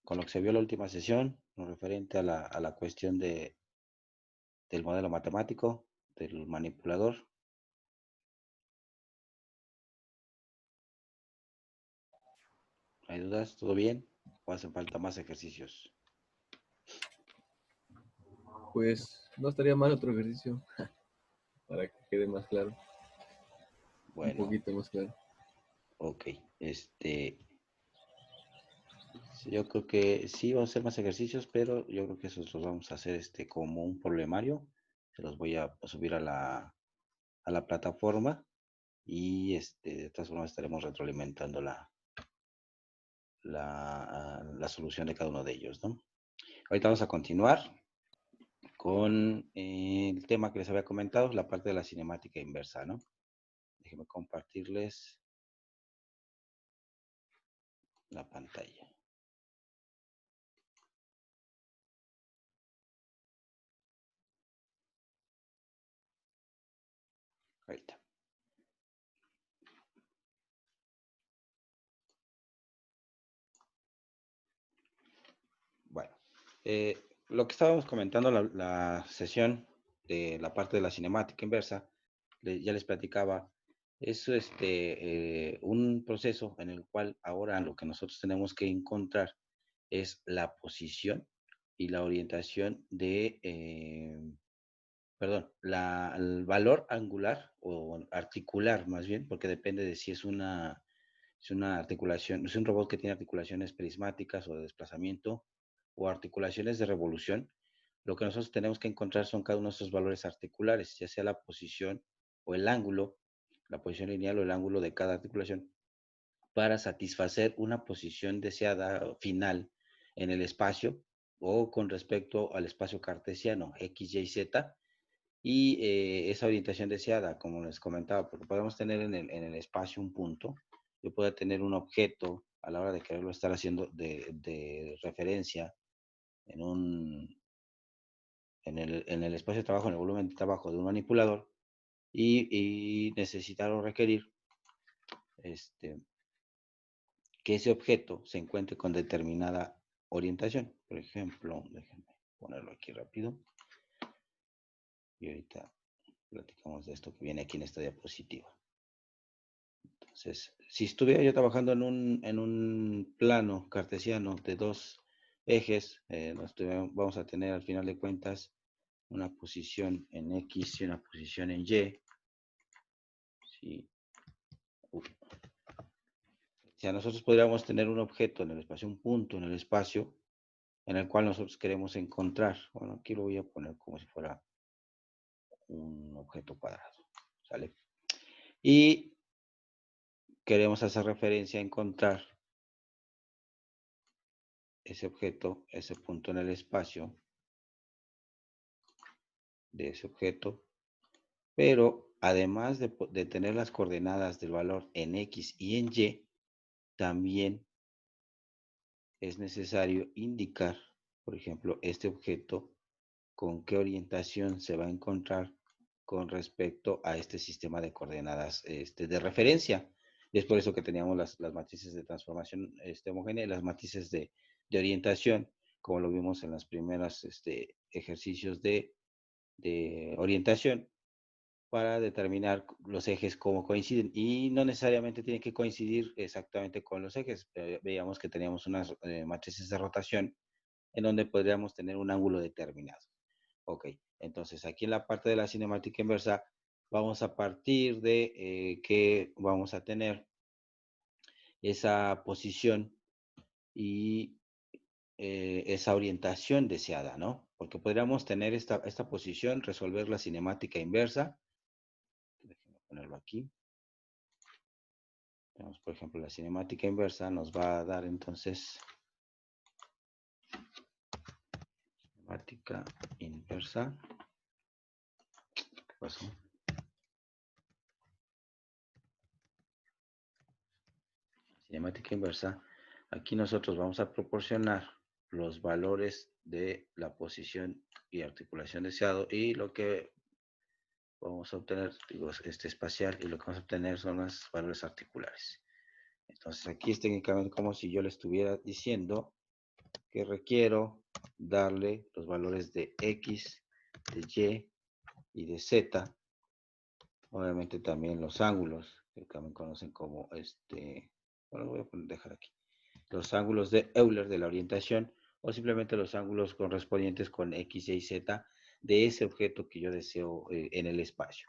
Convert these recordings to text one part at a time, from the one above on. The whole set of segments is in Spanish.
con lo que se vio en la última sesión, lo referente a la cuestión del modelo matemático, del manipulador. ¿Hay dudas? ¿Todo bien? ¿O hacen falta más ejercicios? Pues no estaría mal otro ejercicio para que quede más claro, un Bueno, poquito más claro. ok. Yo creo que sí vamos a hacer más ejercicios, pero yo creo que esos los vamos a hacer como un problemario. Se los voy a subir a la plataforma y de todas formas estaremos retroalimentando la solución de cada uno de ellos, ¿no? Ahorita vamos a continuar con el tema que les había comentado, la parte de la cinemática inversa, ¿no? Déjenme compartirles la pantalla. Ahorita. Bueno, lo que estábamos comentando la sesión de la parte de la cinemática inversa, ya les platicaba, es un proceso en el cual ahora lo que nosotros tenemos que encontrar es la posición y la orientación perdón, el valor angular o articular más bien, porque depende de si es una articulación, es un robot que tiene articulaciones prismáticas o de desplazamiento o articulaciones de revolución. Lo que nosotros tenemos que encontrar son cada uno de esos valores articulares, ya sea la posición o el ángulo, la posición lineal o el ángulo de cada articulación, para satisfacer una posición deseada final en el espacio o con respecto al espacio cartesiano X, Y, Z, y esa orientación deseada, como les comentaba, porque podemos tener en el espacio un punto, yo puedo tener un objeto a la hora de quererlo estar haciendo de referencia en en el espacio de trabajo, en el volumen de trabajo de un manipulador, y necesitar o requerir este, que ese objeto se encuentre con determinada orientación. Por ejemplo, déjenme ponerlo aquí rápido, y ahorita platicamos de esto que viene aquí en esta diapositiva. Entonces, si estuviera yo trabajando en un plano cartesiano de dos ejes, vamos a tener al final de cuentas una posición en X y una posición en Y. Si, si a nosotros podríamos tener un objeto en el espacio, un punto en el espacio en el cual nosotros queremos encontrar, bueno, aquí lo voy a poner como si fuera un objeto cuadrado, ¿sale? Y queremos hacer referencia a encontrar ese objeto, ese punto en el espacio de ese objeto, pero además de tener las coordenadas del valor en X y en Y, también es necesario indicar, por ejemplo, este objeto con qué orientación se va a encontrar con respecto a este sistema de coordenadas de referencia. Y es por eso que teníamos las matrices de transformación homogénea y las matrices de orientación, como lo vimos en los primeros ejercicios de orientación, para determinar los ejes cómo coinciden. Y no necesariamente tiene que coincidir exactamente con los ejes. Veíamos que teníamos unas matrices de rotación en donde podríamos tener un ángulo determinado. Ok, entonces aquí en la parte de la cinemática inversa vamos a partir de que vamos a tener esa posición y esa orientación deseada, ¿no? Porque podríamos tener esta posición, resolver la cinemática inversa. Déjenme ponerlo aquí. Tenemos, por ejemplo, la cinemática inversa nos va a dar entonces cinemática inversa. ¿Qué pasó? Cinemática inversa. Aquí nosotros vamos a proporcionar los valores de la posición y articulación deseado y lo que vamos a obtener, digo, espacial, y lo que vamos a obtener son los valores articulares. Entonces aquí es técnicamente como si yo le estuviera diciendo que requiero darle los valores de X, de Y y de Z. Obviamente también los ángulos, que también conocen como bueno, voy a dejar aquí. Los ángulos de Euler de la orientación o simplemente los ángulos correspondientes con X, Y, Z de ese objeto que yo deseo en el espacio.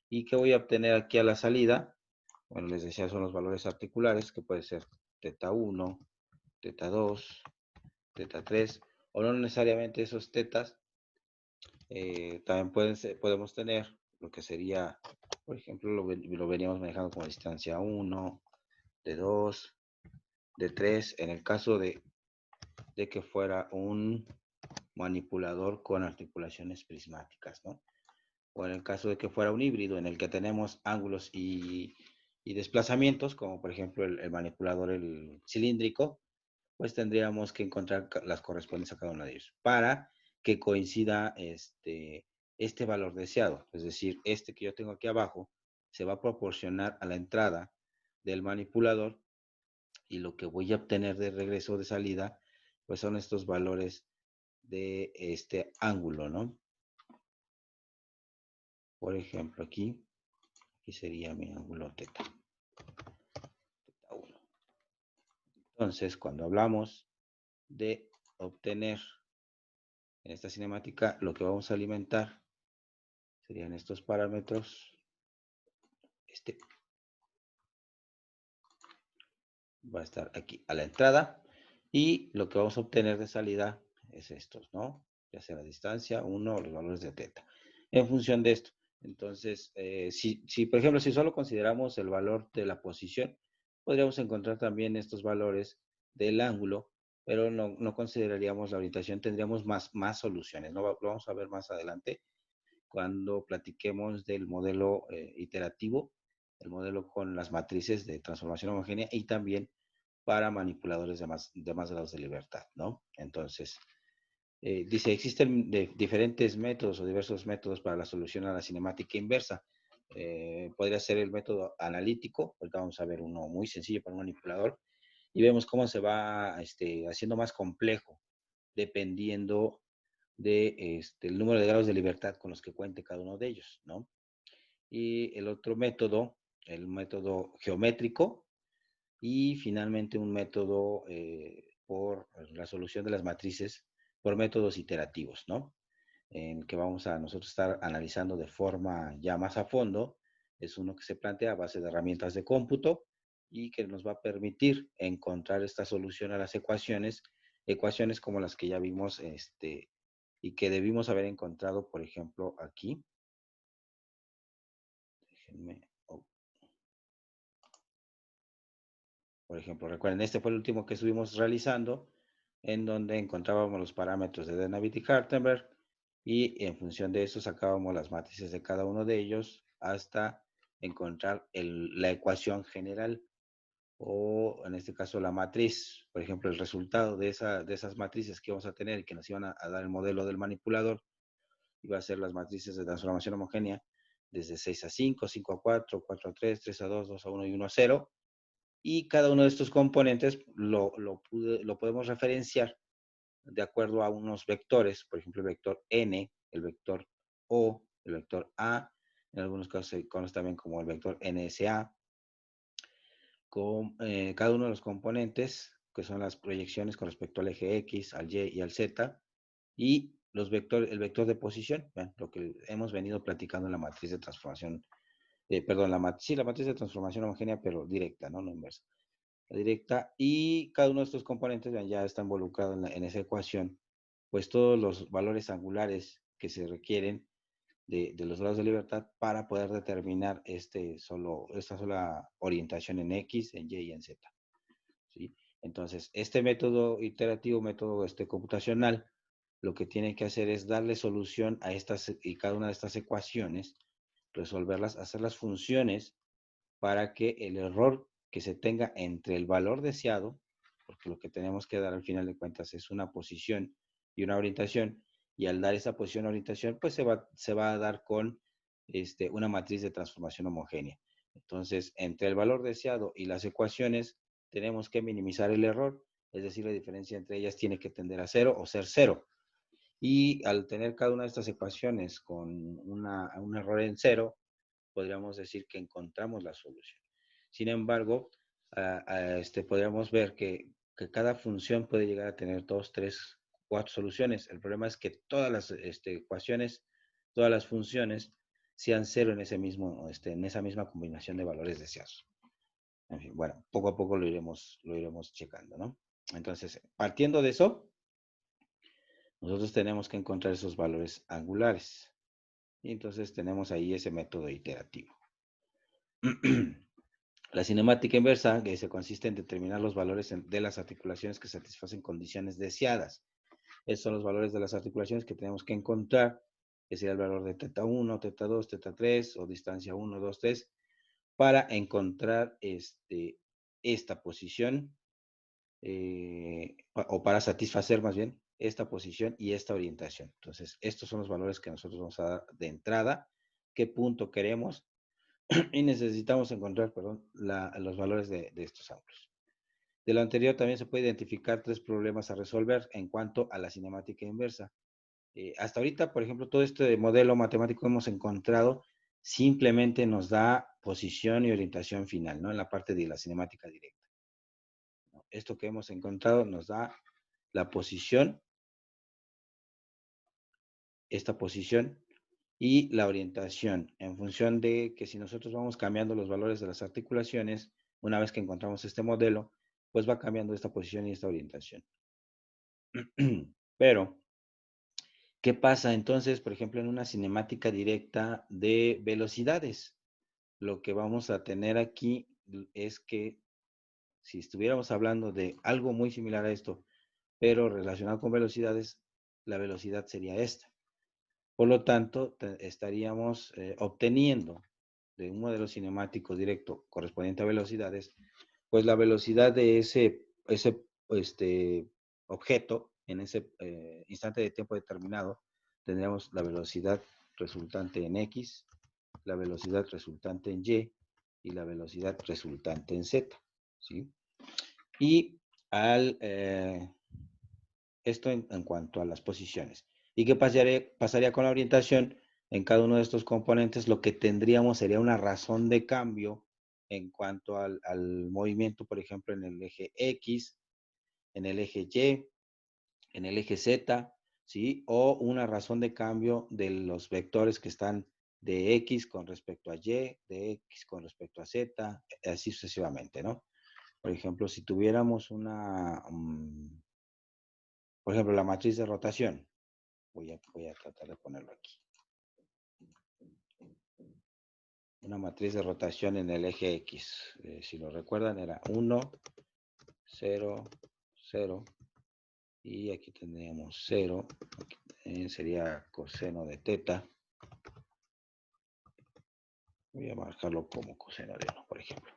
¿Y qué voy a obtener aquí a la salida? Bueno, les decía, son los valores articulares, que puede ser teta 1, teta 2, teta 3, o no necesariamente esos tetas. También podemos tener lo que sería, por ejemplo, lo veníamos manejando como distancia 1, de 2, de 3, en el caso de que fuera un manipulador con articulaciones prismáticas, ¿no? O en el caso de que fuera un híbrido en el que tenemos ángulos y desplazamientos, como por ejemplo el manipulador el cilíndrico, pues tendríamos que encontrar las correspondientes a cada uno de ellos para que coincida este valor deseado. Es decir, este que yo tengo aquí abajo se va a proporcionar a la entrada del manipulador y lo que voy a obtener de regreso o de salida, pues son estos valores de este ángulo, ¿no? Por ejemplo, aquí sería mi ángulo teta 1. Entonces, cuando hablamos de obtener en esta cinemática, lo que vamos a alimentar serían estos parámetros. Este va a estar aquí a la entrada y lo que vamos a obtener de salida es estos, ¿no? Ya sea la distancia, 1 o los valores de teta. En función de esto, entonces, si por ejemplo, si solo consideramos el valor de la posición, podríamos encontrar también estos valores del ángulo, pero no consideraríamos la orientación, tendríamos más soluciones, ¿no? Lo vamos a ver más adelante cuando platiquemos del modelo iterativo, el modelo con las matrices de transformación homogénea y también para manipuladores de más grados de libertad, ¿no? Entonces, dice, existen diferentes métodos o diversos métodos para la solución a la cinemática inversa. Podría ser el método analítico, ahorita vamos a ver uno muy sencillo para un manipulador, y vemos cómo se va haciendo más complejo dependiendo de el número de grados de libertad con los que cuente cada uno de ellos, ¿no? Y el otro método, el método geométrico, y finalmente un método por la solución de las matrices por métodos iterativos, ¿no? En que vamos a nosotros estar analizando de forma ya más a fondo. Es uno que se plantea a base de herramientas de cómputo y que nos va a permitir encontrar esta solución a las ecuaciones como las que ya vimos y que debimos haber encontrado, por ejemplo, aquí. Déjenme, por ejemplo, recuerden, este fue el último que estuvimos realizando, en donde encontrábamos los parámetros de Denavit y Hartenberg, y en función de eso sacábamos las matrices de cada uno de ellos hasta encontrar la ecuación general, o en este caso la matriz, por ejemplo, el resultado de esas matrices que vamos a tener y que nos iban a dar el modelo del manipulador, iba a ser las matrices de transformación homogénea desde 6 a 5, 5 a 4, 4 a 3, 3 a 2, 2 a 1 y 1 a 0. Y cada uno de estos componentes lo podemos referenciar de acuerdo a unos vectores, por ejemplo, el vector n, el vector o, el vector a, en algunos casos se conoce también como el vector NSA, con cada uno de los componentes, que son las proyecciones con respecto al eje X, al Y y al Z, y el vector de posición, ¿ven? Lo que hemos venido platicando en la matriz de transformación, perdón, la matriz de transformación homogénea, pero directa, no inversa. La directa, y cada uno de estos componentes ya está involucrado en esa ecuación, pues todos los valores angulares que se requieren de los grados de libertad para poder determinar esta sola orientación en X, en Y y en Z. ¿Sí? Entonces, este método iterativo, método computacional, lo que tiene que hacer es darle solución a estas y cada una de estas ecuaciones, resolverlas, hacer las funciones para que el error que se tenga entre el valor deseado, porque lo que tenemos que dar al final de cuentas es una posición y una orientación, y al dar esa posición o orientación, pues se va a dar con una matriz de transformación homogénea. Entonces, entre el valor deseado y las ecuaciones, tenemos que minimizar el error. es decir, la diferencia entre ellas tiene que tender a cero o ser cero. Y al tener cada una de estas ecuaciones con un error en cero, podríamos decir que encontramos la solución. Sin embargo, podríamos ver que cada función puede llegar a tener 2, 3, 4 soluciones. El problema es que todas las ecuaciones, todas las funciones sean cero en en esa misma combinación de valores deseados. En fin, bueno, poco a poco lo iremos checando, ¿no? Entonces, partiendo de eso, nosotros tenemos que encontrar esos valores angulares. Y entonces tenemos ahí ese método iterativo. La cinemática inversa, que se consiste en determinar los valores de las articulaciones que satisfacen condiciones deseadas. Esos son los valores de las articulaciones que tenemos que encontrar, que sería el valor de θ1, θ2, θ3 o distancia 1, 2, 3, para encontrar esta posición, o para satisfacer más bien esta posición y esta orientación. Entonces, estos son los valores que nosotros vamos a dar de entrada, qué punto queremos, y necesitamos encontrar, perdón, los valores de estos ángulos. De lo anterior también se puede identificar 3 problemas a resolver en cuanto a la cinemática inversa. Hasta ahorita, por ejemplo, todo este modelo matemático que hemos encontrado simplemente nos da posición y orientación final, ¿no? En la parte de la cinemática directa. Esto que hemos encontrado nos da la posición, esta posición, y la orientación, en función de que si nosotros vamos cambiando los valores de las articulaciones, una vez que encontramos este modelo, pues va cambiando esta posición y esta orientación. Pero, ¿qué pasa entonces, por ejemplo, en una cinemática directa de velocidades? Lo que vamos a tener aquí es que si estuviéramos hablando de algo muy similar a esto, pero relacionado con velocidades, la velocidad sería esta. Por lo tanto, estaríamos obteniendo de un modelo cinemático directo correspondiente a velocidades, pues la velocidad de ese objeto en ese instante de tiempo determinado, tendríamos la velocidad resultante en X, la velocidad resultante en y la velocidad resultante en Z, ¿sí? Y esto en cuanto a las posiciones. ¿Y qué pasaría con la orientación? En cada uno de estos componentes lo que tendríamos sería una razón de cambio en cuanto al movimiento, por ejemplo, en el eje X, en el eje Y, en el eje Z, ¿sí? O una razón de cambio de los vectores que están de X con respecto a Y, de X con respecto a Z, así sucesivamente, ¿no? Por ejemplo, si tuviéramos por ejemplo, la matriz de rotación, voy a tratar de ponerlo aquí. Una matriz de rotación en el eje X. Si lo recuerdan, era 1, 0, 0. Y aquí tendríamos 0. Aquí sería coseno de teta. Voy a marcarlo como coseno de 1, por ejemplo.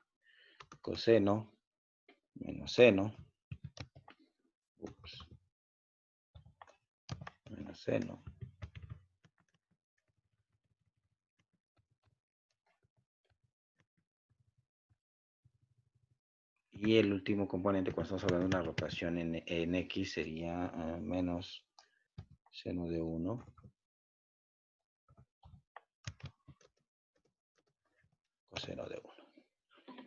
Coseno menos seno. Menos seno. Y el último componente, cuando estamos hablando de una rotación en X, sería menos seno de 1. Coseno de 1.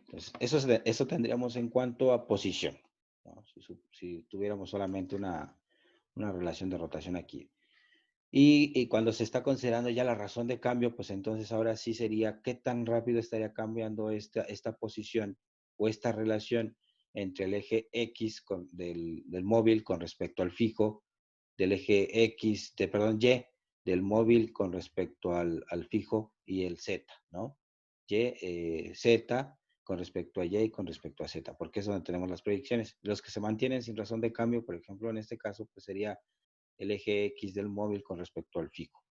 Entonces, eso tendríamos en cuanto a posición, ¿no? Si tuviéramos solamente una relación de rotación aquí. Y cuando se está considerando ya la razón de cambio, pues entonces ahora sí sería qué tan rápido estaría cambiando esta posición o esta relación entre el eje X del móvil con respecto al fijo, del eje X, Y, del móvil con respecto al fijo y el Z, ¿no? Z con respecto a Y y con respecto a Z, porque es donde tenemos las predicciones. Los que se mantienen sin razón de cambio, por ejemplo, en este caso, pues sería el eje X del móvil con respecto al fijo.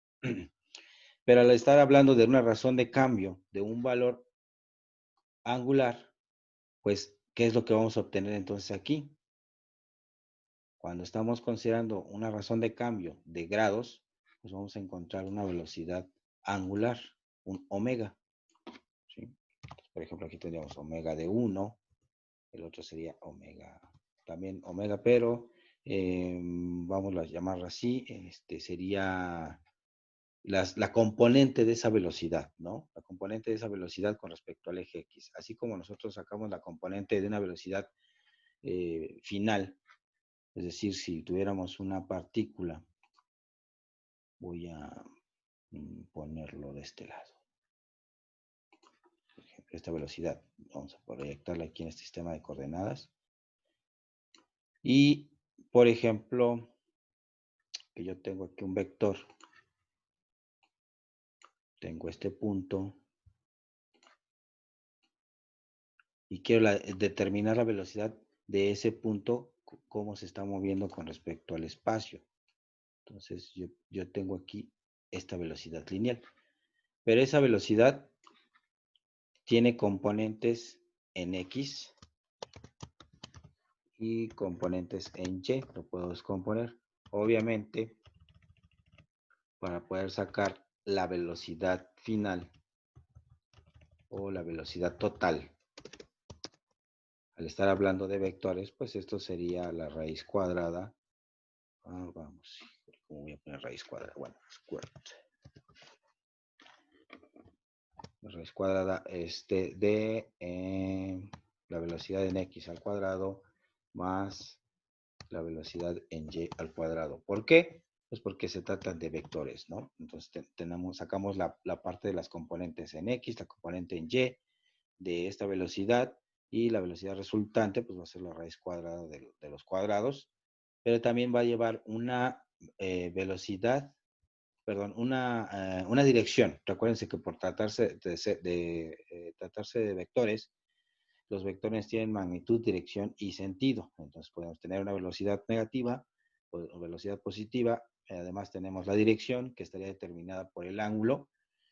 Pero al estar hablando de una razón de cambio de un valor angular, pues, ¿qué es lo que vamos a obtener entonces aquí? Cuando estamos considerando una razón de cambio de grados, pues vamos a encontrar una velocidad angular, un omega, ¿sí? Por ejemplo, aquí tendríamos omega de 1, el otro sería omega también omega, pero vamos a llamarlo así, sería la componente de esa velocidad, ¿no? La componente de esa velocidad con respecto al eje X. Así como nosotros sacamos la componente de una velocidad final, es decir, si tuviéramos una partícula, voy a ponerlo de este lado. Por ejemplo, esta velocidad, vamos a proyectarla aquí en este sistema de coordenadas. Y, por ejemplo, que yo tengo aquí un vector, tengo este punto, y quiero determinar la velocidad de ese punto, cómo se está moviendo con respecto al espacio. Entonces, yo tengo aquí esta velocidad lineal. Pero esa velocidad tiene componentes en X y componentes en Y. Lo puedo descomponer. Obviamente, para poder sacar la velocidad final o la velocidad total, al estar hablando de vectores, pues esto sería la raíz cuadrada. Vamos, ¿cómo voy a poner raíz cuadrada? Bueno, squared. La raíz cuadrada de la velocidad en X al cuadrado más la velocidad en Y al cuadrado. ¿Por qué? Pues porque se tratan de vectores, ¿no? Entonces sacamos la parte de las componentes en X, la componente en Y de esta velocidad, y la velocidad resultante pues va a ser la raíz cuadrada de los cuadrados, pero también va a llevar una velocidad, perdón, una dirección. Recuérdense que por tratarse tratarse de vectores, los vectores tienen magnitud, dirección y sentido. Entonces podemos tener una velocidad negativa o velocidad positiva. Además tenemos la dirección, que estaría determinada por el ángulo,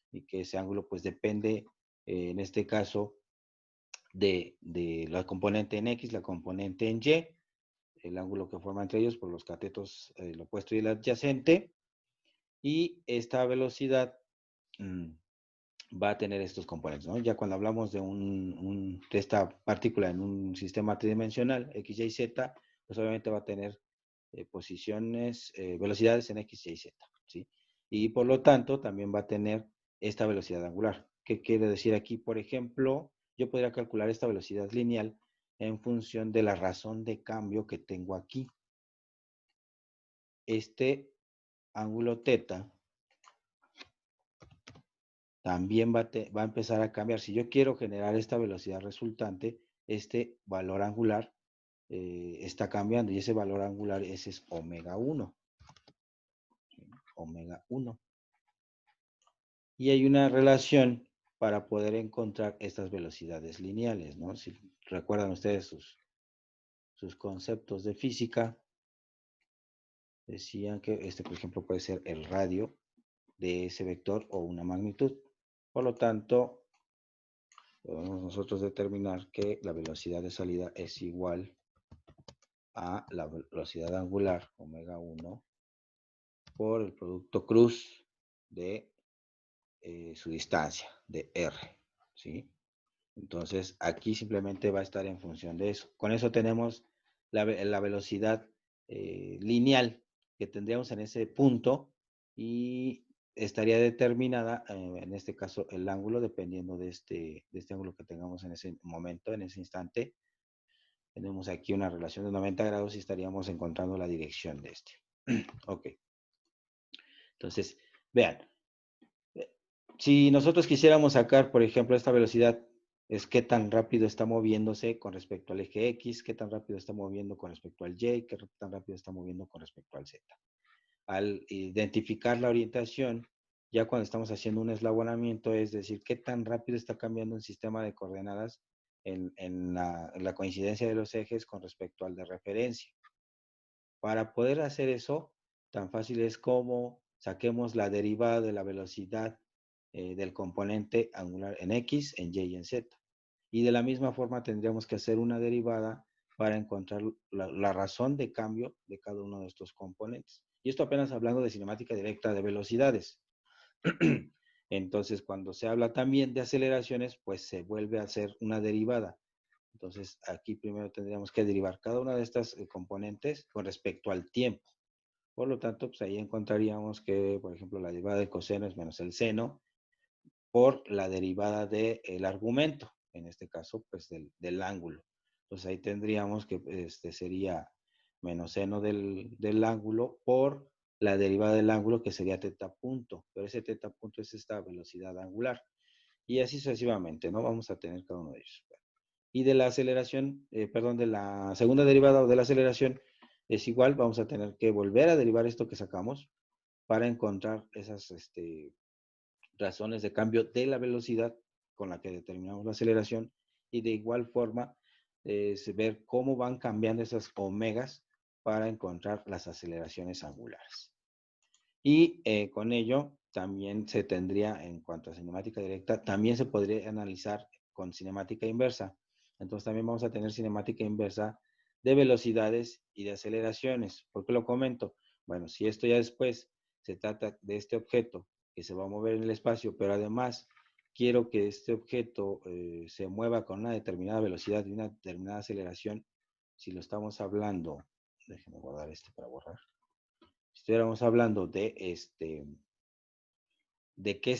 y que ese ángulo pues depende, en este caso, de la componente en X, la componente en Y, el ángulo que forma entre ellos por los catetos, el opuesto y el adyacente. Y esta velocidad va a tener estos componentes, ¿no? Ya cuando hablamos de de esta partícula en un sistema tridimensional, X, Y, Z, pues obviamente va a tener velocidades en X, Y, Z, ¿sí? Y por lo tanto también va a tener esta velocidad angular. ¿Qué quiere decir aquí? Por ejemplo, yo podría calcular esta velocidad lineal en función de la razón de cambio que tengo aquí. Este ángulo teta también va a empezar a cambiar. Si yo quiero generar esta velocidad resultante, este valor angular está cambiando, y ese valor angular ese es omega 1. Omega 1. Y hay una relación para poder encontrar estas velocidades lineales, ¿no? Si recuerdan ustedes sus conceptos de física, decían que por ejemplo, puede ser el radio de ese vector o una magnitud. Por lo tanto, podemos nosotros determinar que la velocidad de salida es igual a la velocidad angular, omega 1, por el producto cruz de su distancia, de R, ¿sí? Entonces, aquí simplemente va a estar en función de eso. Con eso tenemos la velocidad lineal que tendríamos en ese punto, y estaría determinada, en este caso, el ángulo, dependiendo de este ángulo que tengamos en ese momento, en ese instante. Tenemos aquí una relación de 90 grados y estaríamos encontrando la dirección de este. Ok. Entonces, vean, si nosotros quisiéramos sacar, por ejemplo, esta velocidad, es qué tan rápido está moviéndose con respecto al eje X, qué tan rápido está moviendo con respecto al Y, qué tan rápido está moviendo con respecto al Z. Al identificar la orientación, ya cuando estamos haciendo un eslabonamiento, es decir, qué tan rápido está cambiando un sistema de coordenadas en la coincidencia de los ejes con respecto al de referencia. Para poder hacer eso, tan fácil es como saquemos la derivada de la velocidad del componente angular en X, en Y y en Z. Y de la misma forma tendríamos que hacer una derivada para encontrar la razón de cambio de cada uno de estos componentes. Y esto apenas hablando de cinemática directa de velocidades. Entonces, cuando se habla también de aceleraciones, pues se vuelve a hacer una derivada. Entonces, aquí primero tendríamos que derivar cada una de estas componentes con respecto al tiempo. Por lo tanto, pues ahí encontraríamos que, por ejemplo, la derivada del coseno es menos el seno por la derivada del argumento, en este caso, pues del ángulo. Entonces ahí tendríamos que sería menos seno del ángulo por la derivada del ángulo, que sería teta punto, pero ese teta punto es esta velocidad angular. Y así sucesivamente, ¿no? Vamos a tener cada uno de ellos. Y de la aceleración, perdón, de la segunda derivada o de la aceleración, es igual, vamos a tener que volver a derivar esto que sacamos para encontrar esas razones de cambio de la velocidad con la que determinamos la aceleración, y de igual forma ver cómo van cambiando esas omegas para encontrar las aceleraciones angulares. Y con ello también se tendría, en cuanto a cinemática directa, también se podría analizar con cinemática inversa. Entonces también vamos a tener cinemática inversa de velocidades y de aceleraciones. ¿Por qué lo comento? Bueno, si esto ya después se trata de este objeto que se va a mover en el espacio, pero además quiero que este objeto se mueva con una determinada velocidad y una determinada aceleración, si lo estamos hablando, déjenme guardar este para borrar. Si estuviéramos hablando de que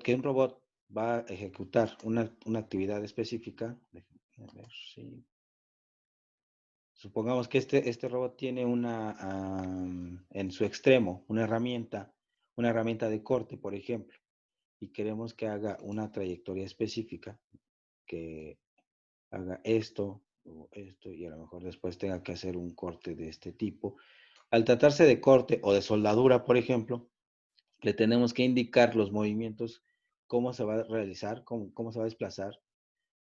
que un robot va a ejecutar una actividad específica, déjenme ver si supongamos que este robot tiene en su extremo una herramienta de corte, por ejemplo, y queremos que haga una trayectoria específica, que haga esto o esto, y a lo mejor después tenga que hacer un corte de este tipo. Al tratarse de corte o de soldadura, por ejemplo, le tenemos que indicar los movimientos, cómo se va a realizar, cómo se va a desplazar,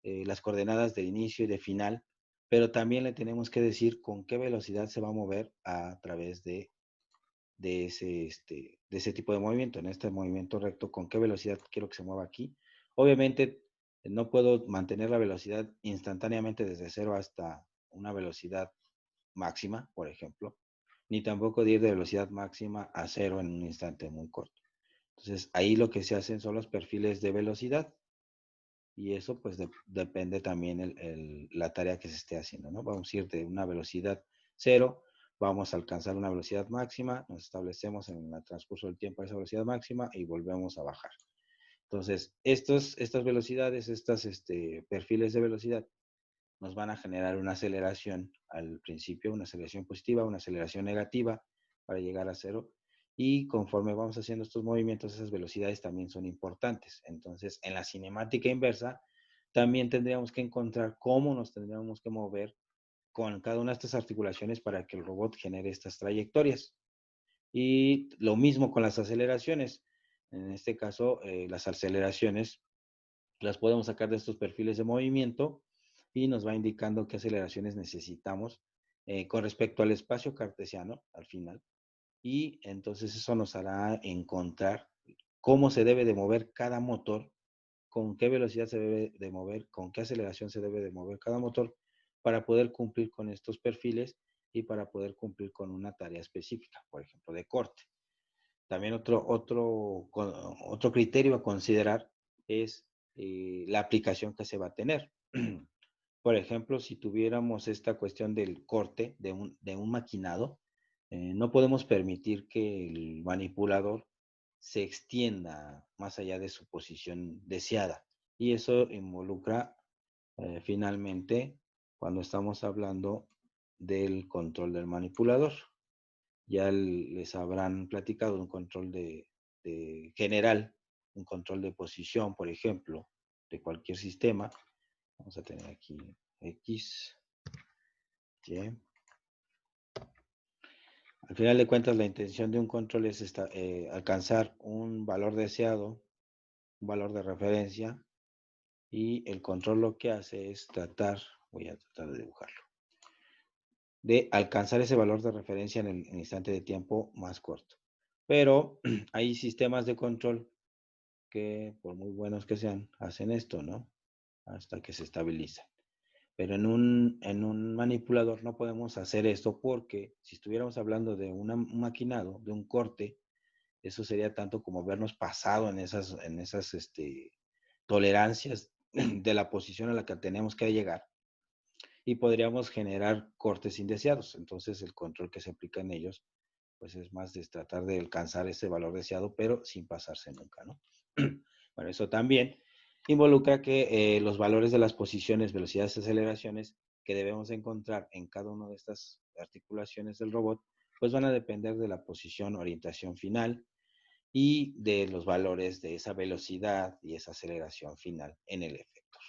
las coordenadas de inicio y de final, pero también le tenemos que decir con qué velocidad se va a mover a través de ese tipo de movimiento. En este movimiento recto, con qué velocidad quiero que se mueva aquí. Obviamente, no puedo mantener la velocidad instantáneamente desde cero hasta una velocidad máxima, por ejemplo, ni tampoco de ir de velocidad máxima a cero en un instante muy corto. Entonces, ahí lo que se hacen son los perfiles de velocidad, y eso pues depende también la tarea que se esté haciendo, ¿no? Vamos a ir de una velocidad cero, vamos a alcanzar una velocidad máxima, nos establecemos en el transcurso del tiempo a esa velocidad máxima y volvemos a bajar. Entonces, estas velocidades, estos perfiles de velocidad nos van a generar una aceleración al principio, una aceleración positiva, una aceleración negativa para llegar a cero. Y conforme vamos haciendo estos movimientos, esas velocidades también son importantes. Entonces, en la cinemática inversa, también tendríamos que encontrar cómo nos tendríamos que mover con cada una de estas articulaciones para que el robot genere estas trayectorias. Y lo mismo con las aceleraciones. En este caso, las aceleraciones las podemos sacar de estos perfiles de movimiento y nos va indicando qué aceleraciones necesitamos con respecto al espacio cartesiano al final. Y entonces eso nos hará encontrar cómo se debe de mover cada motor, con qué velocidad se debe de mover, con qué aceleración se debe de mover cada motor para poder cumplir con estos perfiles y para poder cumplir con una tarea específica, por ejemplo, de corte. También otro criterio a considerar es la aplicación que se va a tener. Por ejemplo, si tuviéramos esta cuestión del corte de un maquinado, no podemos permitir que el manipulador se extienda más allá de su posición deseada. Y eso involucra finalmente cuando estamos hablando del control del manipulador. Ya les habrán platicado un control de general, un control de posición, por ejemplo, de cualquier sistema. Vamos a tener aquí X, Y. Al final de cuentas, la intención de un control es alcanzar un valor deseado, un valor de referencia, y el control lo que hace es voy a tratar de dibujarlo, de alcanzar ese valor de referencia en el instante de tiempo más corto. Pero hay sistemas de control que, por muy buenos que sean, hacen esto, ¿no? Hasta que se estabilizan. Pero en un manipulador no podemos hacer esto, porque si estuviéramos hablando de un maquinado, de un corte, eso sería tanto como vernos pasado en esas tolerancias de la posición a la que tenemos que llegar. y podríamos generar cortes indeseados. Entonces, el control que se aplica en ellos, pues es más de tratar de alcanzar ese valor deseado, pero sin pasarse nunca, ¿no? Bueno, eso también involucra que los valores de las posiciones, velocidades y aceleraciones que debemos encontrar en cada una de estas articulaciones del robot, pues van a depender de la posición, orientación final y de los valores de esa velocidad y esa aceleración final en el efector.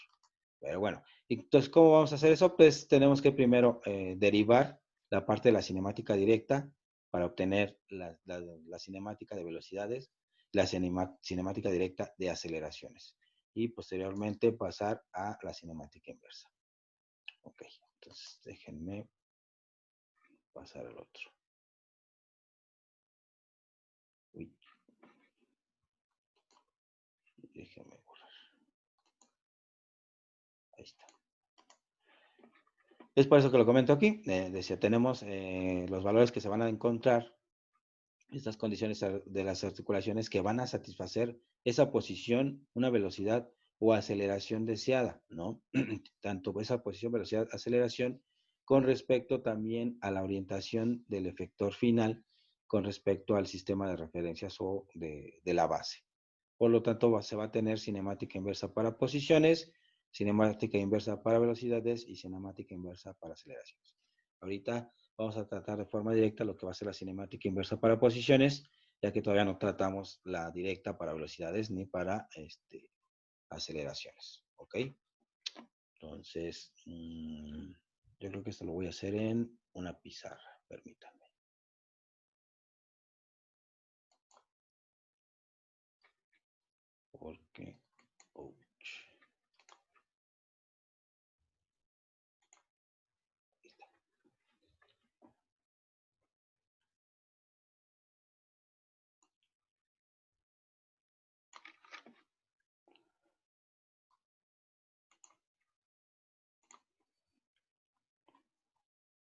Pero bueno, entonces, ¿cómo vamos a hacer eso? Pues tenemos que primero derivar la parte de la cinemática directa para obtener la cinemática de velocidades, la cinemática directa de aceleraciones y posteriormente pasar a la cinemática inversa. Ok, entonces déjenme pasar al otro. Uy, déjenme borrar. Ahí está. Es por eso que lo comento aquí. Decía, tenemos los valores que se van a encontrar, estas condiciones de las articulaciones que van a satisfacer esa posición, una velocidad o aceleración deseada, ¿no? Tanto esa posición, velocidad, aceleración, con respecto también a la orientación del efector final, con respecto al sistema de referencias o de la base. Por lo tanto, se va a tener cinemática inversa para posiciones, cinemática inversa para velocidades y cinemática inversa para aceleraciones. Ahorita vamos a tratar de forma directa lo que va a ser la cinemática inversa para posiciones, ya que todavía no tratamos la directa para velocidades ni para aceleraciones. ¿Ok? Entonces, yo creo que esto lo voy a hacer en una pizarra. Permítanme. Porque, ouch.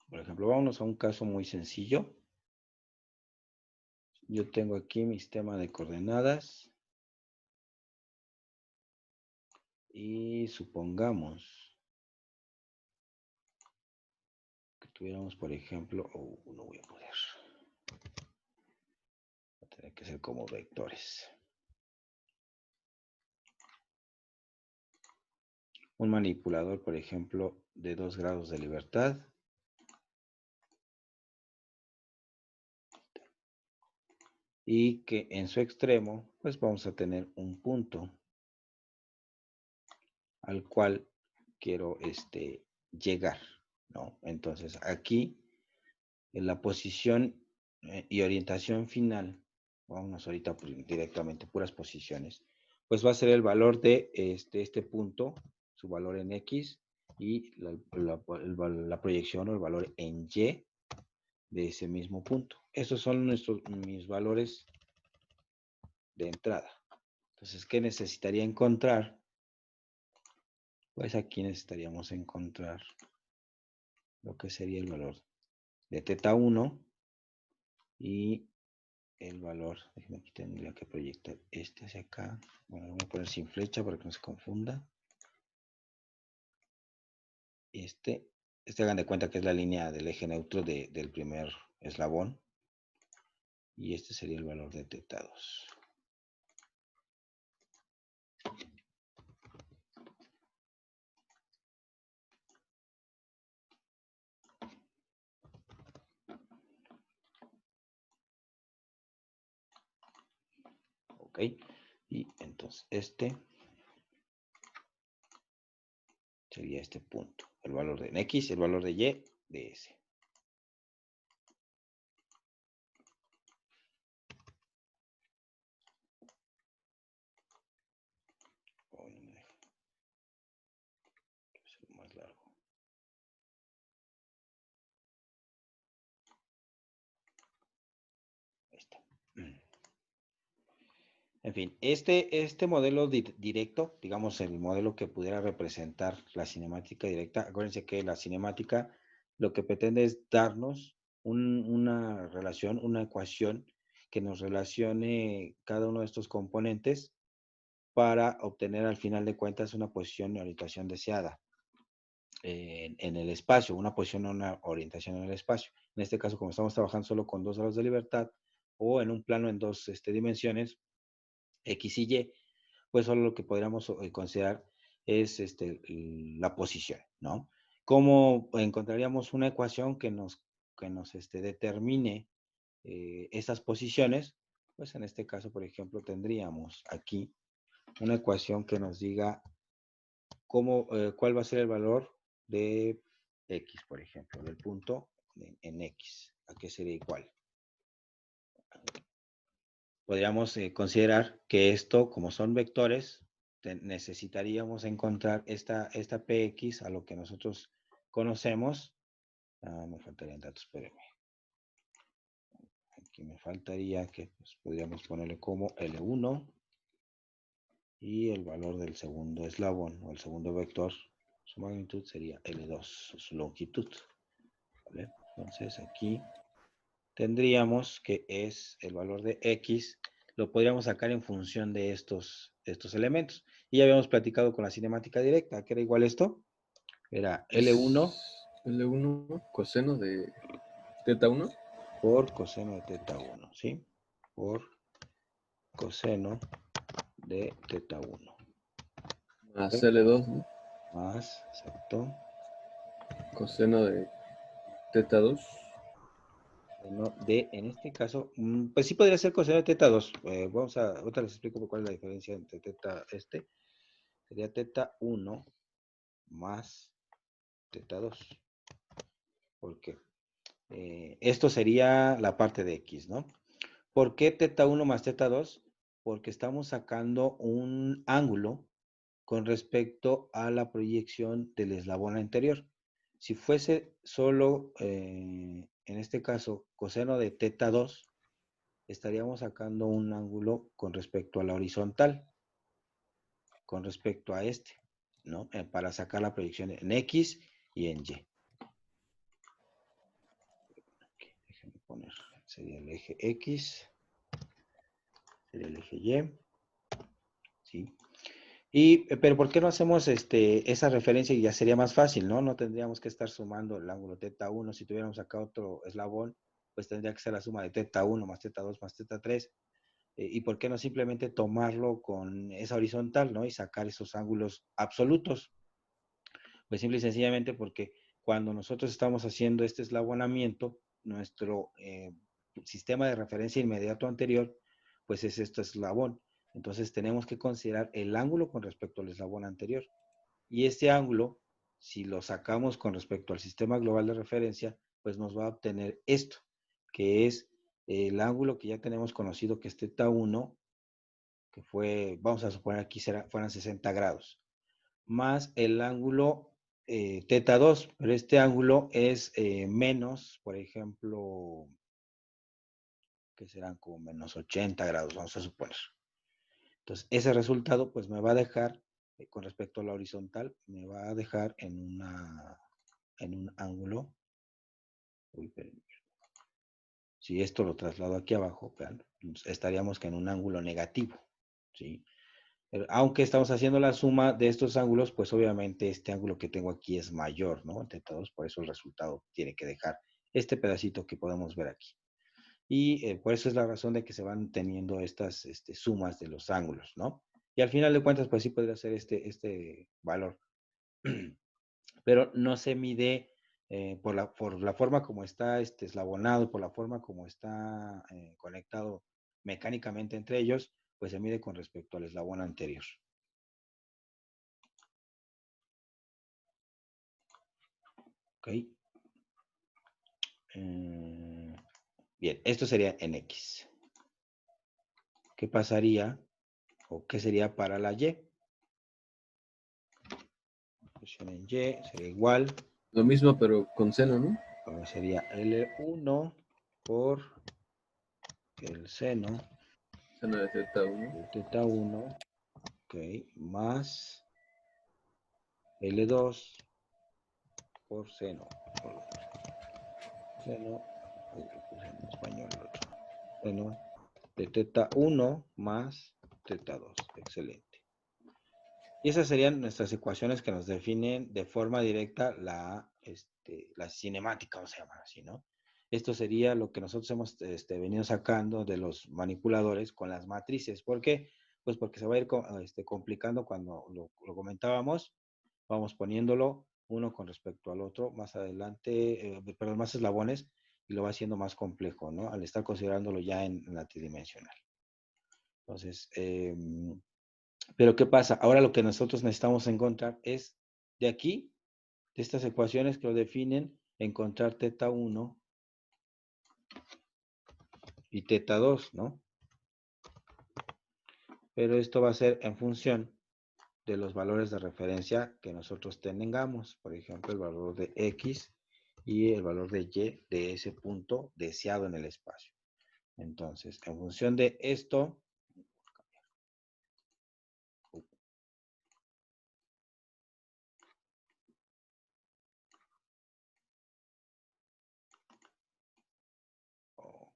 Por ejemplo, vámonos a un caso muy sencillo. Yo tengo aquí mi sistema de coordenadas y supongamos que tuviéramos, por ejemplo, no voy a poder. Va a tener que ser como vectores. Un manipulador, por ejemplo, de 2 grados de libertad. Y que en su extremo, pues vamos a tener un punto al cual quiero llegar, ¿no? Entonces aquí, en la posición y orientación final, vamos ahorita directamente, puras posiciones, pues va a ser el valor de este punto, su valor en X, y la proyección o el valor en Y de ese mismo punto. Esos son mis valores de entrada. Entonces, ¿qué necesitaría encontrar? Pues aquí necesitaríamos encontrar lo que sería el valor de teta 1 y el valor, aquí tendría que proyectar este hacia acá. Bueno, lo voy a poner sin flecha para que no se confunda. Hagan de cuenta que es la línea del eje neutro del primer eslabón. Y este sería el valor de teta 2. Ok. Y entonces sería este punto. El valor de en X, el valor de Y, de S. Oh, no me deja. Debe ser más largo. Ahí está. En fin, este modelo directo, digamos el modelo que pudiera representar la cinemática directa, acuérdense que la cinemática lo que pretende es darnos una relación, una ecuación que nos relacione cada uno de estos componentes para obtener al final de cuentas una posición y orientación deseada. en el espacio, una posición o una orientación en el espacio. En este caso, como estamos trabajando solo con 2 grados de libertad o en un plano en 2 dimensiones, X y Y, pues solo lo que podríamos considerar es la posición, ¿no? ¿Cómo encontraríamos una ecuación que nos determine esas posiciones? Pues en este caso, por ejemplo, tendríamos aquí una ecuación que nos diga cuál va a ser el valor de X, por ejemplo, del punto en X. ¿A qué sería igual? Podríamos considerar que esto, como son vectores, necesitaríamos encontrar esta PX a lo que nosotros conocemos. Me faltarían datos, espérenme. Aquí me faltaría que pues, podríamos ponerle como L1 y el valor del segundo eslabón o el segundo vector, su magnitud sería L2, su longitud. ¿Vale? Entonces aquí tendríamos que es el valor de X, lo podríamos sacar en función de estos elementos. Y ya habíamos platicado con la cinemática directa, que era igual esto, era L1 Es L1 coseno de teta 1 por coseno de teta 1, ¿sí? Por coseno de teta 1. más ¿Okay? L2, ¿no? Más, exacto. Coseno de teta 2 En este caso, pues sí podría ser coseno de teta 2. Ahorita les explico cuál es la diferencia entre teta sería teta 1 más teta 2. Porque esto sería la parte de X, ¿no? ¿Por qué teta 1 más teta 2? Porque estamos sacando un ángulo con respecto a la proyección del eslabón anterior. Si fuese solo, en este caso, coseno de teta 2, estaríamos sacando un ángulo con respecto a la horizontal, con respecto a ¿no? Para sacar la proyección en X y en Y. Déjenme poner, sería el eje X, sería el eje Y, ¿sí? Pero ¿por qué no hacemos esa referencia y ya sería más fácil, ¿no? No tendríamos que estar sumando el ángulo teta 1. Si tuviéramos acá otro eslabón, pues tendría que ser la suma de teta 1 más teta 2 más teta 3. ¿Y por qué no simplemente tomarlo con esa horizontal, ¿no? Y sacar esos ángulos absolutos. Pues simple y sencillamente porque cuando nosotros estamos haciendo este eslabonamiento, nuestro sistema de referencia inmediato anterior, pues es este eslabón. Entonces tenemos que considerar el ángulo con respecto al eslabón anterior. Y este ángulo, si lo sacamos con respecto al sistema global de referencia, pues nos va a obtener esto, que es el ángulo que ya tenemos conocido, que es teta 1, que fue, vamos a suponer aquí fueran 60 grados, más el ángulo teta 2, pero este ángulo es menos, por ejemplo, que serán como menos 80 grados, vamos a suponer. Entonces, ese resultado pues me va a dejar, con respecto a la horizontal, me va a dejar en un ángulo, si esto lo traslado aquí abajo, vean, estaríamos que en un ángulo negativo, ¿sí? Aunque estamos haciendo la suma de estos ángulos, pues obviamente este ángulo que tengo aquí es mayor, ¿no? Entre todos, por eso el resultado tiene que dejar este pedacito que podemos ver aquí. Y por eso es la razón de que se van teniendo estas sumas de los ángulos, ¿no? Y al final de cuentas, pues sí podría ser este valor. Pero no se mide por la forma como está eslabonado, por la forma como está conectado mecánicamente entre ellos, pues se mide con respecto al eslabón anterior. ¿Ok? Bien, esto sería en X. ¿Qué pasaría o qué sería para la Y? Posición en Y sería igual. Lo mismo, pero con seno, ¿no? Ahora sería L1 por el seno Seno de teta 1 de teta 1, ok, más L2 por seno. Seno, en español el otro. Seno de teta 1 más teta 2. Excelente. Y esas serían nuestras ecuaciones que nos definen de forma directa la cinemática, vamos a llamar así, ¿no? Esto sería lo que nosotros hemos venido sacando de los manipuladores con las matrices. ¿Por qué? Pues porque se va a ir complicando cuando lo comentábamos, vamos poniéndolo uno con respecto al otro más adelante, perdón, más eslabones, y lo va haciendo más complejo, ¿no? Al estar considerándolo ya en la tridimensional. Entonces, pero ¿qué pasa? Ahora lo que nosotros necesitamos encontrar es de aquí, de estas ecuaciones que lo definen, encontrar teta 1 y teta 2, ¿no? Pero esto va a ser en función de los valores de referencia que nosotros tengamos. Por ejemplo, el valor de X y el valor de Y de ese punto deseado en el espacio. Entonces, en función de esto, oh,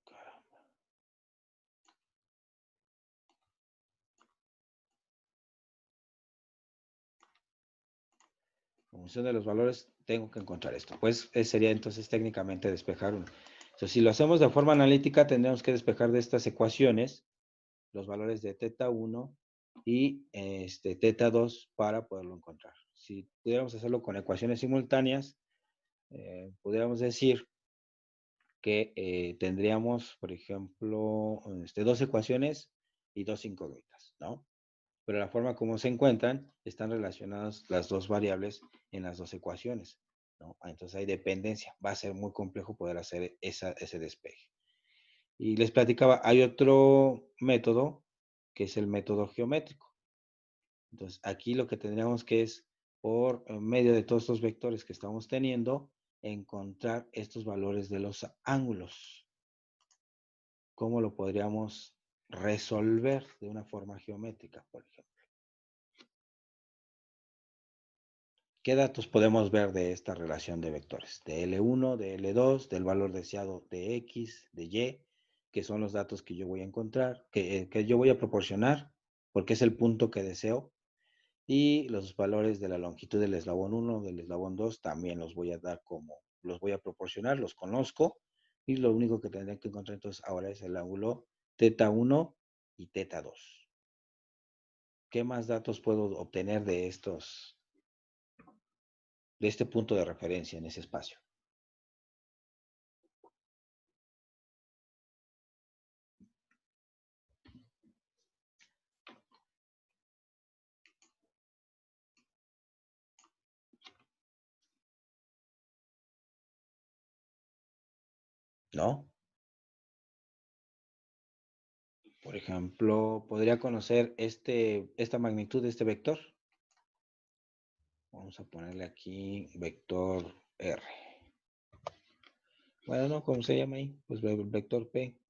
en función de los valores, tengo que encontrar esto. Pues sería entonces técnicamente despejar uno. Entonces, si lo hacemos de forma analítica, tendríamos que despejar de estas ecuaciones los valores de teta 1 y teta 2 para poderlo encontrar. Si pudiéramos hacerlo con ecuaciones simultáneas, pudiéramos decir que tendríamos, por ejemplo, dos ecuaciones y dos incógnitas, ¿no? Pero la forma como se encuentran están relacionadas las dos variables en las dos ecuaciones, ¿no? Entonces hay dependencia. Va a ser muy complejo poder hacer ese despeje. Y les platicaba, hay otro método que es el método geométrico. Entonces aquí lo que tendríamos que es, por medio de todos estos vectores que estamos teniendo, encontrar estos valores de los ángulos. ¿Cómo lo podríamos resolver de una forma geométrica, por ejemplo? ¿Qué datos podemos ver de esta relación de vectores? De L1, de L2, del valor deseado de X, de Y, que son los datos que yo voy a encontrar, que yo voy a proporcionar, porque es el punto que deseo, y los valores de la longitud del eslabón 1, del eslabón 2, también los voy a dar los voy a proporcionar, los conozco, y lo único que tendré que encontrar entonces ahora es el ángulo teta 1 y teta 2. ¿Qué más datos puedo obtener de este punto de referencia en ese espacio? ¿No? Por ejemplo, podría conocer esta magnitud de este vector. Vamos a ponerle aquí vector R. Bueno, no, ¿cómo se llama ahí? Pues el vector P,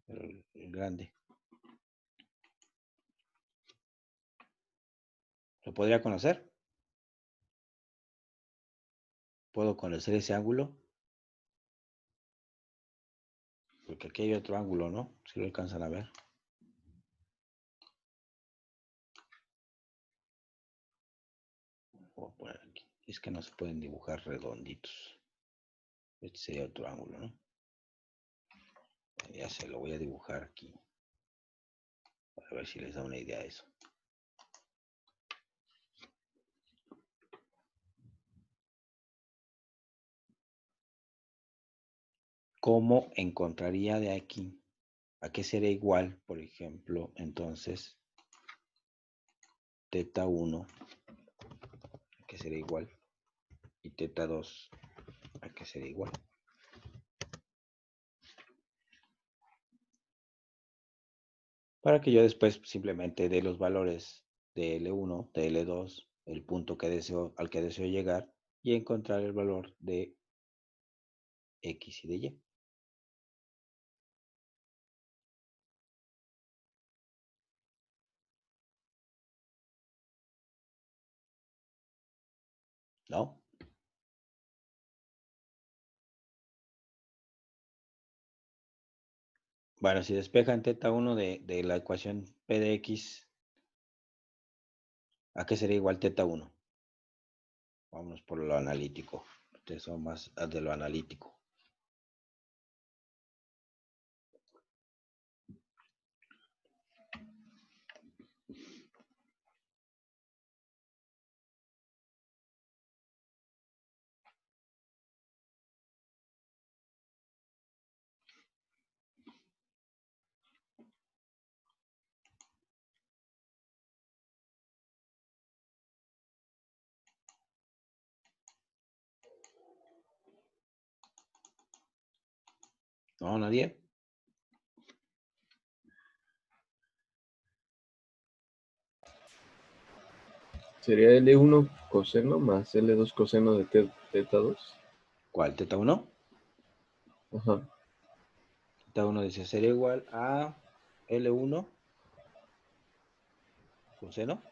el grande. ¿Lo podría conocer? ¿Puedo conocer ese ángulo? Porque aquí hay otro ángulo, ¿no? Si lo alcanzan a ver. Voy a poner aquí. Es que no se pueden dibujar redonditos. Este sería otro ángulo, ¿no? Ya se lo voy a dibujar aquí. Para ver si les da una idea de eso. ¿Cómo encontraría de aquí? ¿A qué sería igual, por ejemplo, entonces, teta 1, a qué sería igual? Y teta 2, a qué sería igual. Para que yo después simplemente dé los valores de L1, de L2, el punto al que deseo llegar, y encontrar el valor de X y de Y. ¿No? Bueno, si despejan teta 1 de la ecuación P de X, ¿A qué sería igual teta 1? Vámonos por lo analítico. Ustedes son más de lo analítico. ¿No? ¿Nadie? Sería L1 coseno más L2 coseno de teta 2. ¿Cuál? ¿Teta 1? Ajá. Teta 1 dice sería igual a L1 coseno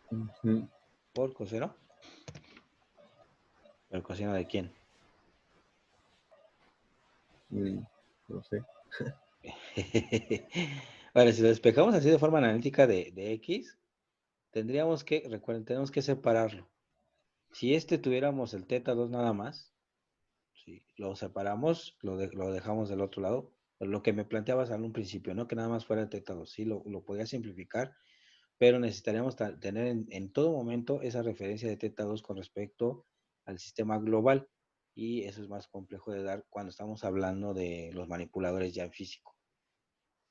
Ujú. por coseno. ¿El coseno de quién? No sé. Ahora, si lo despejamos así de forma analítica de X, tendríamos que, recuerden, tenemos que separarlo. Si tuviéramos el teta 2 nada más, sí, lo separamos, lo dejamos del otro lado. Lo que me planteabas en un principio, ¿no? Que nada más fuera el teta 2. Sí, lo podía simplificar, pero necesitaríamos tener en todo momento esa referencia de teta 2 con respecto al sistema global. Y eso es más complejo de dar cuando estamos hablando de los manipuladores ya en físico.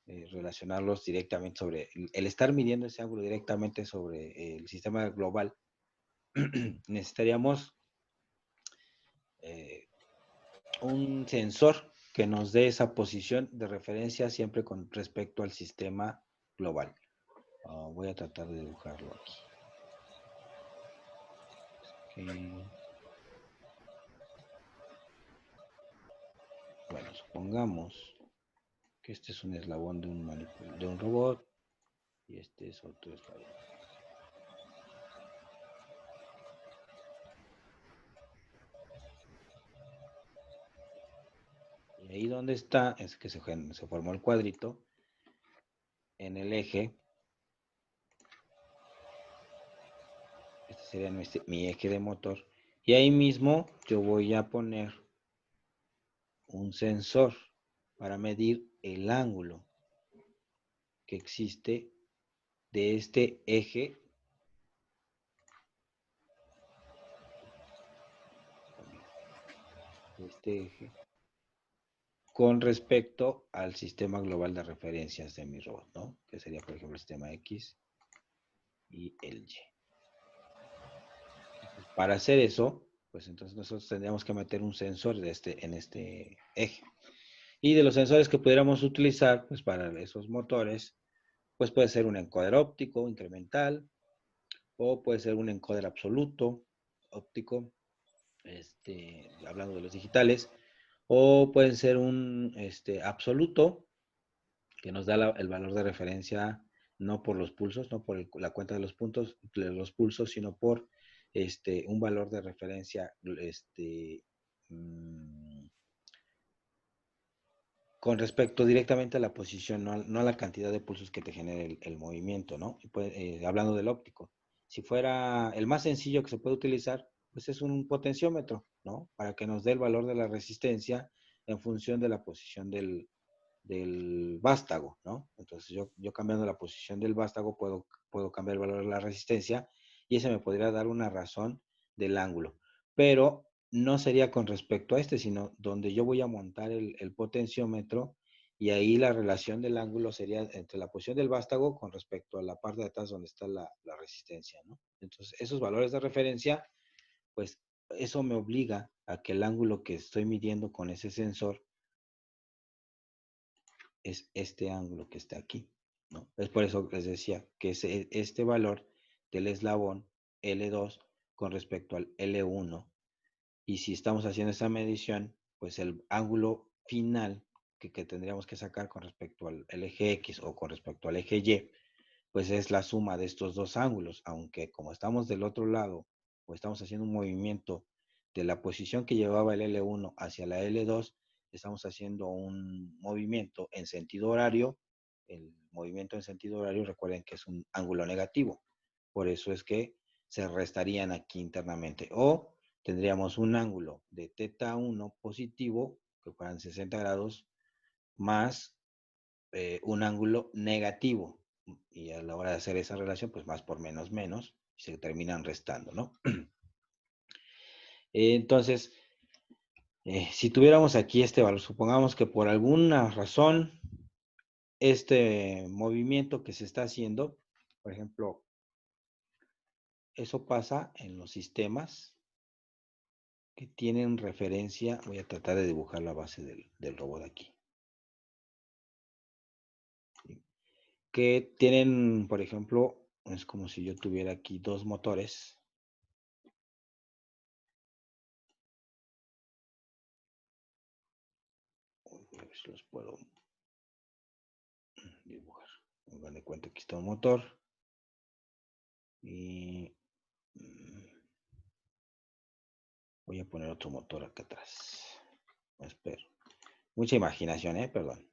Relacionarlos directamente sobre, el estar midiendo ese ángulo directamente sobre el sistema global, necesitaríamos eh, un sensor que nos dé esa posición de referencia siempre con respecto al sistema global. Voy a tratar de dibujarlo aquí. Okay. Bueno, supongamos que este es un eslabón de un robot y este es otro eslabón. Y ahí donde está, es que se formó el cuadrito en el eje. Este sería mi eje de motor. Y ahí mismo yo voy a poner un sensor para medir el ángulo que existe de este eje. De este eje con respecto al sistema global de referencias de mi robot, ¿no? Que sería, por ejemplo, el sistema X y el Y. Entonces, para hacer eso, pues entonces nosotros tendríamos que meter un sensor en este eje. Y de los sensores que pudiéramos utilizar, pues para esos motores, pues puede ser un encoder óptico incremental, o puede ser un encoder absoluto óptico, hablando de los digitales, o puede ser un absoluto que nos da el valor de referencia no por los pulsos, no por la cuenta de los puntos, de los pulsos, sino por un valor de referencia mmm, con respecto directamente a la posición, no a la cantidad de pulsos que te genere el movimiento, ¿no? Hablando del óptico. Si fuera el más sencillo que se puede utilizar, pues es un potenciómetro, ¿no? Para que nos dé el valor de la resistencia en función de la posición del vástago, ¿no? Entonces yo cambiando la posición del vástago puedo cambiar el valor de la resistencia y ese me podría dar una razón del ángulo. Pero no sería con respecto a sino donde yo voy a montar el potenciómetro y ahí la relación del ángulo sería entre la posición del vástago con respecto a la parte de atrás donde está la resistencia, ¿no? Entonces, esos valores de referencia, pues eso me obliga a que el ángulo que estoy midiendo con ese sensor es este ángulo que está aquí, ¿no? Es por eso que les decía que es este valor del eslabón L2 con respecto al L1. Y si estamos haciendo esa medición, pues el ángulo final que tendríamos que sacar con respecto al eje X o con respecto al eje Y, pues es la suma de estos dos ángulos, aunque como estamos del otro lado o estamos haciendo un movimiento de la posición que llevaba el L1 hacia la L2, estamos haciendo un movimiento en sentido horario. El movimiento en sentido horario, recuerden que es un ángulo negativo. Por eso es que se restarían aquí internamente. O tendríamos un ángulo de θ 1 positivo, que fueran 60 grados, más un ángulo negativo. Y a la hora de hacer esa relación, pues más por menos, menos, se terminan restando, ¿no? Entonces, si tuviéramos aquí este valor, supongamos que por alguna razón, este movimiento que se está haciendo, por ejemplo, eso pasa en los sistemas que tienen referencia, voy a tratar de dibujar la base del robot aquí. ¿Sí? Que tienen, por ejemplo, es como si yo tuviera aquí dos motores. A ver si los puedo dibujar. Me dan de cuenta que está un motor. Y voy a poner otro motor acá atrás. Espero. Mucha imaginación, perdón.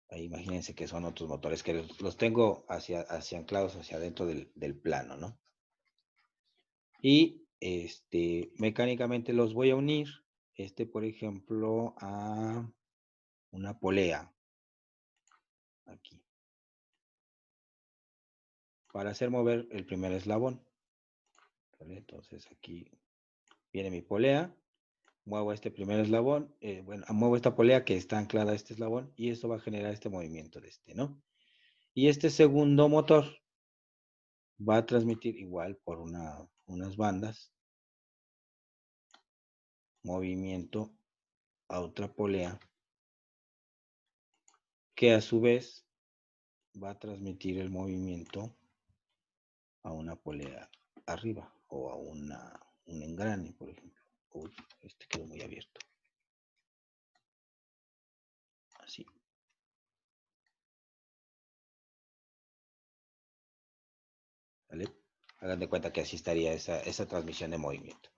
Ahí imagínense que son otros motores que los tengo hacia anclados hacia adentro del plano, ¿no? Y mecánicamente los voy a unir, por ejemplo, a una polea. Aquí. Para hacer mover el primer eslabón. ¿Vale? Entonces aquí viene mi polea. Muevo este primer eslabón, muevo esta polea que está anclada a este eslabón y eso va a generar este movimiento de ¿no? Y este segundo motor va a transmitir igual por unas bandas movimiento a otra polea que a su vez va a transmitir el movimiento a una polea arriba o a un engrane, por ejemplo. Uy, este quedó muy abierto. Así. ¿Vale? Hagan de cuenta que así estaría esa transmisión de movimiento.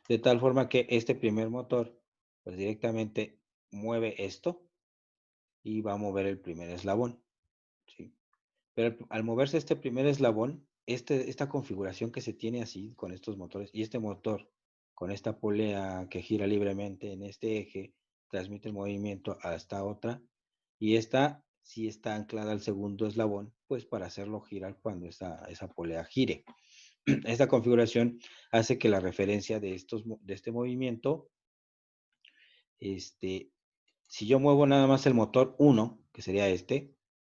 De tal forma que este primer motor, pues directamente mueve esto y va a mover el primer eslabón. ¿Sí? Pero al moverse este primer eslabón, esta configuración que se tiene así con estos motores y este motor con esta polea que gira libremente en este eje, transmite el movimiento a esta otra y esta sí está anclada al segundo eslabón, pues para hacerlo girar cuando esa polea gire. Esta configuración hace que la referencia de este movimiento, si yo muevo nada más el motor 1, que sería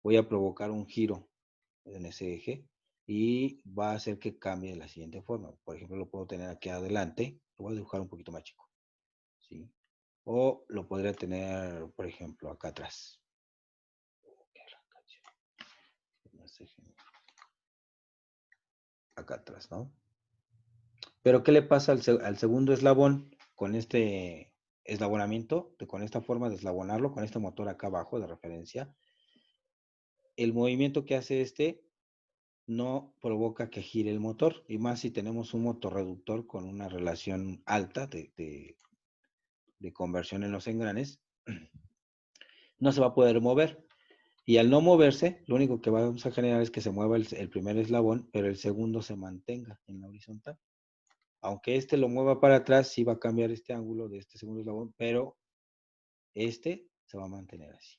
voy a provocar un giro en ese eje y va a hacer que cambie de la siguiente forma. Por ejemplo, lo puedo tener aquí adelante, lo voy a dibujar un poquito más chico, ¿sí? O lo podría tener, por ejemplo, acá atrás. Acá atrás, ¿no? Pero ¿qué le pasa al segundo eslabón con este eslabonamiento, con esta forma de eslabonarlo, con este motor acá abajo de referencia? El movimiento que hace no provoca que gire el motor, y más si tenemos un motorreductor con una relación alta de conversión en los engranes, no se va a poder mover. Y al no moverse, lo único que vamos a generar es que se mueva el primer eslabón, pero el segundo se mantenga en la horizontal. Aunque lo mueva para atrás, sí va a cambiar este ángulo de este segundo eslabón, pero se va a mantener así.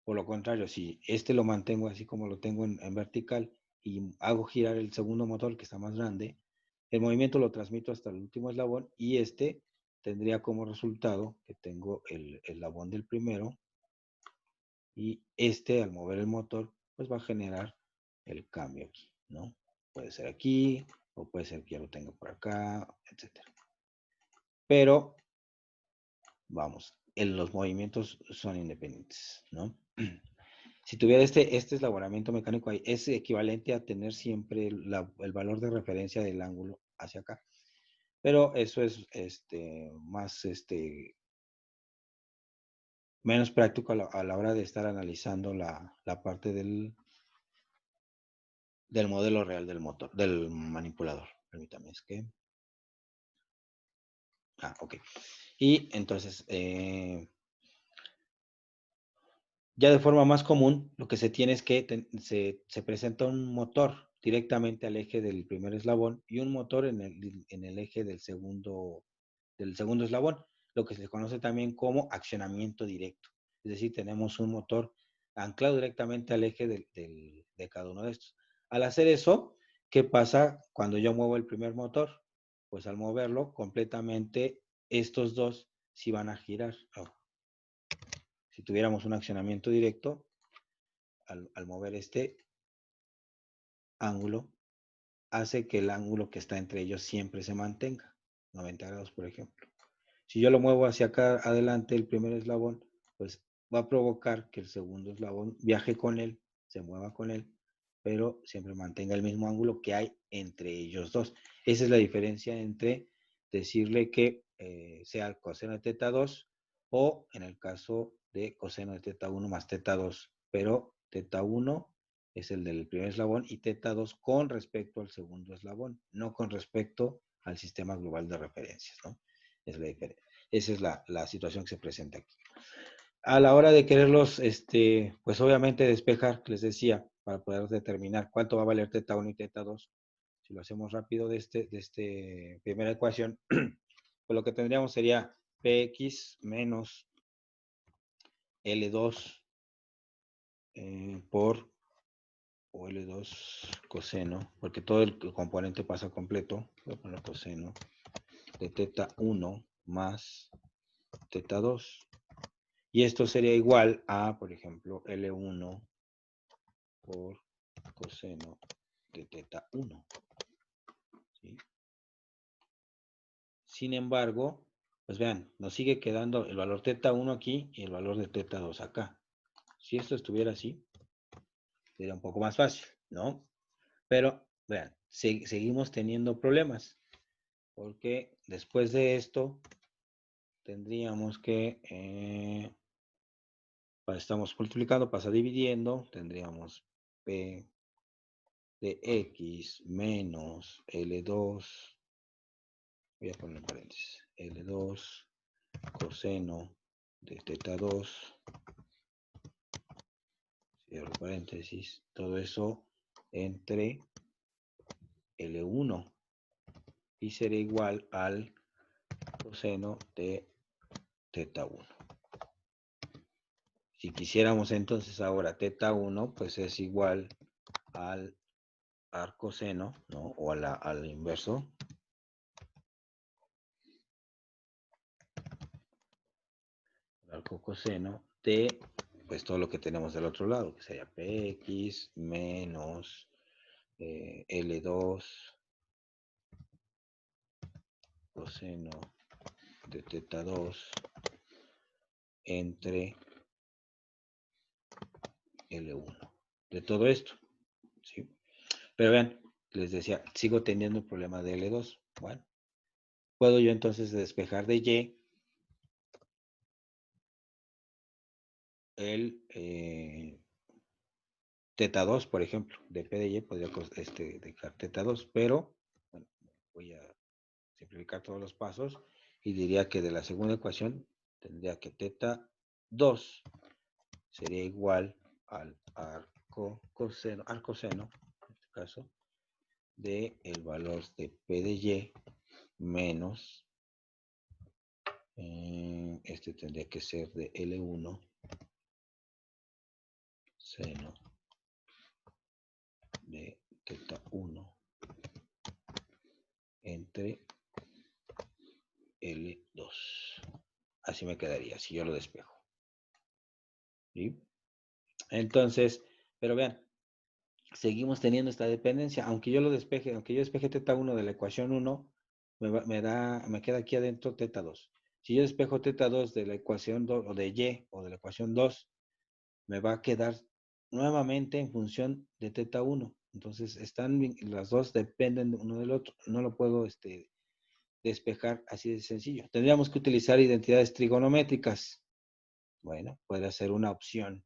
Por lo contrario, si lo mantengo así como lo tengo en vertical y hago girar el segundo motor que está más grande, el movimiento lo transmito hasta el último eslabón y tendría como resultado que tengo el eslabón del primero y al mover el motor, pues va a generar el cambio aquí, ¿no? Puede ser aquí o puede ser que ya lo tenga por acá, etcétera. Pero, vamos, los movimientos son independientes, ¿no? Si tuviera este eslabonamiento mecánico ahí, es equivalente a tener siempre el valor de referencia del ángulo hacia acá. Pero eso es más menos práctico a la hora de estar analizando la parte del modelo real del motor, del manipulador. Permítame, es que. Ok. Y entonces, ya de forma más común, lo que se tiene es que se presenta un motor directamente al eje del primer eslabón y un motor en el eje del segundo eslabón, lo que se le conoce también como accionamiento directo. Es decir, tenemos un motor anclado directamente al eje de cada uno de estos. Al hacer eso, ¿qué pasa cuando yo muevo el primer motor? Pues al moverlo completamente, estos dos sí van a girar. Si tuviéramos un accionamiento directo, al mover este ángulo, hace que el ángulo que está entre ellos siempre se mantenga, 90 grados, por ejemplo. Si yo lo muevo hacia acá adelante, el primer eslabón, pues va a provocar que el segundo eslabón viaje con él, se mueva con él, pero siempre mantenga el mismo ángulo que hay entre ellos dos. Esa es la diferencia entre decirle que sea el coseno de teta 2 o en el caso de coseno de teta 1 más teta 2, pero teta 1 es el del primer eslabón y teta 2 con respecto al segundo eslabón, no con respecto al sistema global de referencias, ¿no? Es la diferencia. Esa es la situación que se presenta aquí. A la hora de quererlos, pues obviamente despejar, les decía, para poder determinar cuánto va a valer teta 1 y teta 2, si lo hacemos rápido de este primera ecuación, pues lo que tendríamos sería px menos L2 por o L2 coseno, porque todo el componente pasa completo, voy a poner coseno, de teta 1 más teta 2. Y esto sería igual a, por ejemplo, L1 por coseno de teta 1. ¿Sí? Sin embargo, pues vean, nos sigue quedando el valor teta 1 aquí y el valor de teta 2 acá. Si esto estuviera así, sería un poco más fácil, ¿no? Pero, vean, seguimos teniendo problemas. Porque después de esto, tendríamos que, estamos multiplicando, pasa dividiendo, tendríamos P de X menos L2, voy a poner paréntesis, L2 coseno de teta 2, cierro paréntesis, todo eso entre L1 y será igual al coseno de teta 1. Si quisiéramos entonces ahora teta 1, pues es igual al arcoseno, ¿no? O al inverso. El arcocoseno de, pues todo lo que tenemos del otro lado, que sería px menos L2 coseno de teta 2 entre L1. De todo esto, ¿sí? Pero vean, les decía, sigo teniendo el problema de L2. Bueno, puedo yo entonces despejar de Y el teta 2, por ejemplo, de P de Y podría dejar teta 2, pero bueno, voy a simplificar todos los pasos y diría que de la segunda ecuación tendría que teta 2 sería igual al arcoseno, en este caso, de el valor de P de Y menos, este tendría que ser de L1 seno de teta 1 entre L2. Así me quedaría si yo lo despejo. ¿Sí? Entonces, pero vean, seguimos teniendo esta dependencia. Aunque yo lo despeje, aunque yo despeje teta 1 de la ecuación 1, me queda aquí adentro teta 2. Si yo despejo teta 2 de la ecuación 2 o de Y o de la ecuación 2, me va a quedar nuevamente en función de teta 1. Entonces, las dos dependen uno del otro. No lo puedo despejar así de sencillo. Tendríamos que utilizar identidades trigonométricas. Bueno, puede ser una opción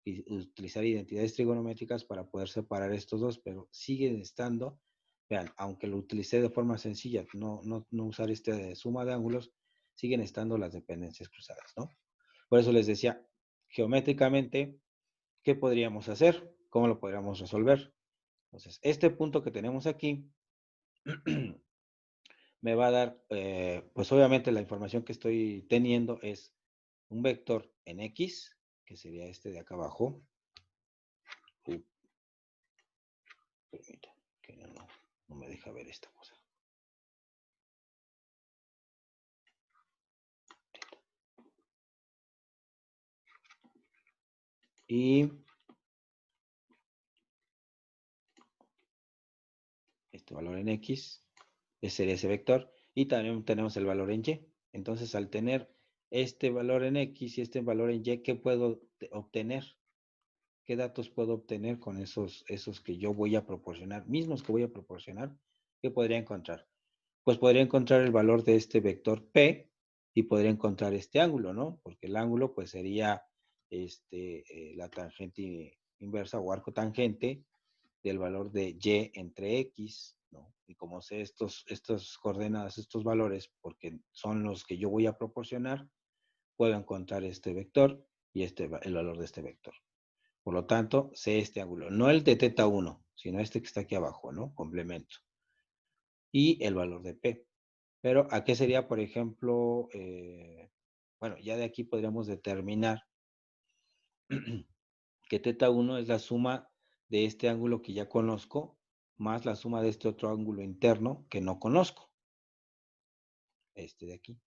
y utilizar identidades trigonométricas para poder separar estos dos, pero siguen estando, vean, aunque lo utilicé de forma sencilla, no usar suma de ángulos, siguen estando las dependencias cruzadas, ¿no? Por eso les decía, geométricamente, ¿qué podríamos hacer? ¿Cómo lo podríamos resolver? Entonces, este punto que tenemos aquí me va a dar, pues obviamente la información que estoy teniendo es un vector en X, que sería este de acá abajo. Permita, que no me deja ver esta cosa. Y este valor en X, ese sería ese vector, y también tenemos el valor en Y. Entonces, al tener este valor en X y este valor en Y, ¿qué puedo obtener? ¿Qué datos puedo obtener con esos que yo voy a proporcionar, mismos que voy a proporcionar? ¿Qué podría encontrar? Pues podría encontrar el valor de este vector P y podría encontrar este ángulo, ¿no? Porque el ángulo pues sería la tangente inversa o arco tangente del valor de Y entre X, ¿no? Y como sé estas coordenadas, estos valores, porque son los que yo voy a proporcionar, puedo encontrar este vector y el valor de este vector. Por lo tanto, sé este ángulo, no el de teta 1, sino este que está aquí abajo, ¿no? Complemento. Y el valor de P. Pero, ¿a qué sería, por ejemplo? Bueno, ya de aquí podríamos determinar que teta 1 es la suma de este ángulo que ya conozco, más la suma de este otro ángulo interno que no conozco. Este de aquí.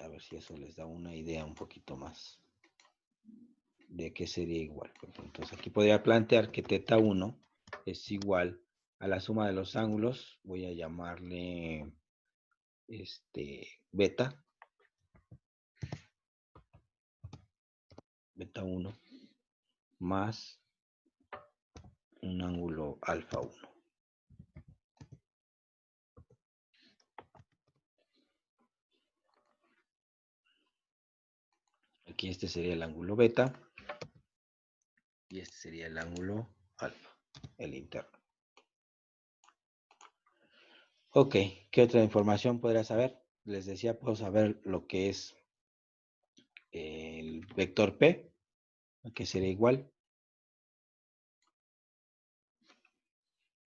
A ver si eso les da una idea un poquito más de qué sería igual. Entonces aquí podría plantear que teta 1 es igual a la suma de los ángulos. Voy a llamarle beta 1 más un ángulo alfa 1. Aquí este sería el ángulo beta y este sería el ángulo alfa, el interno. Ok, ¿qué otra información podría saber? Les decía, puedo saber lo que es el vector P, que sería igual.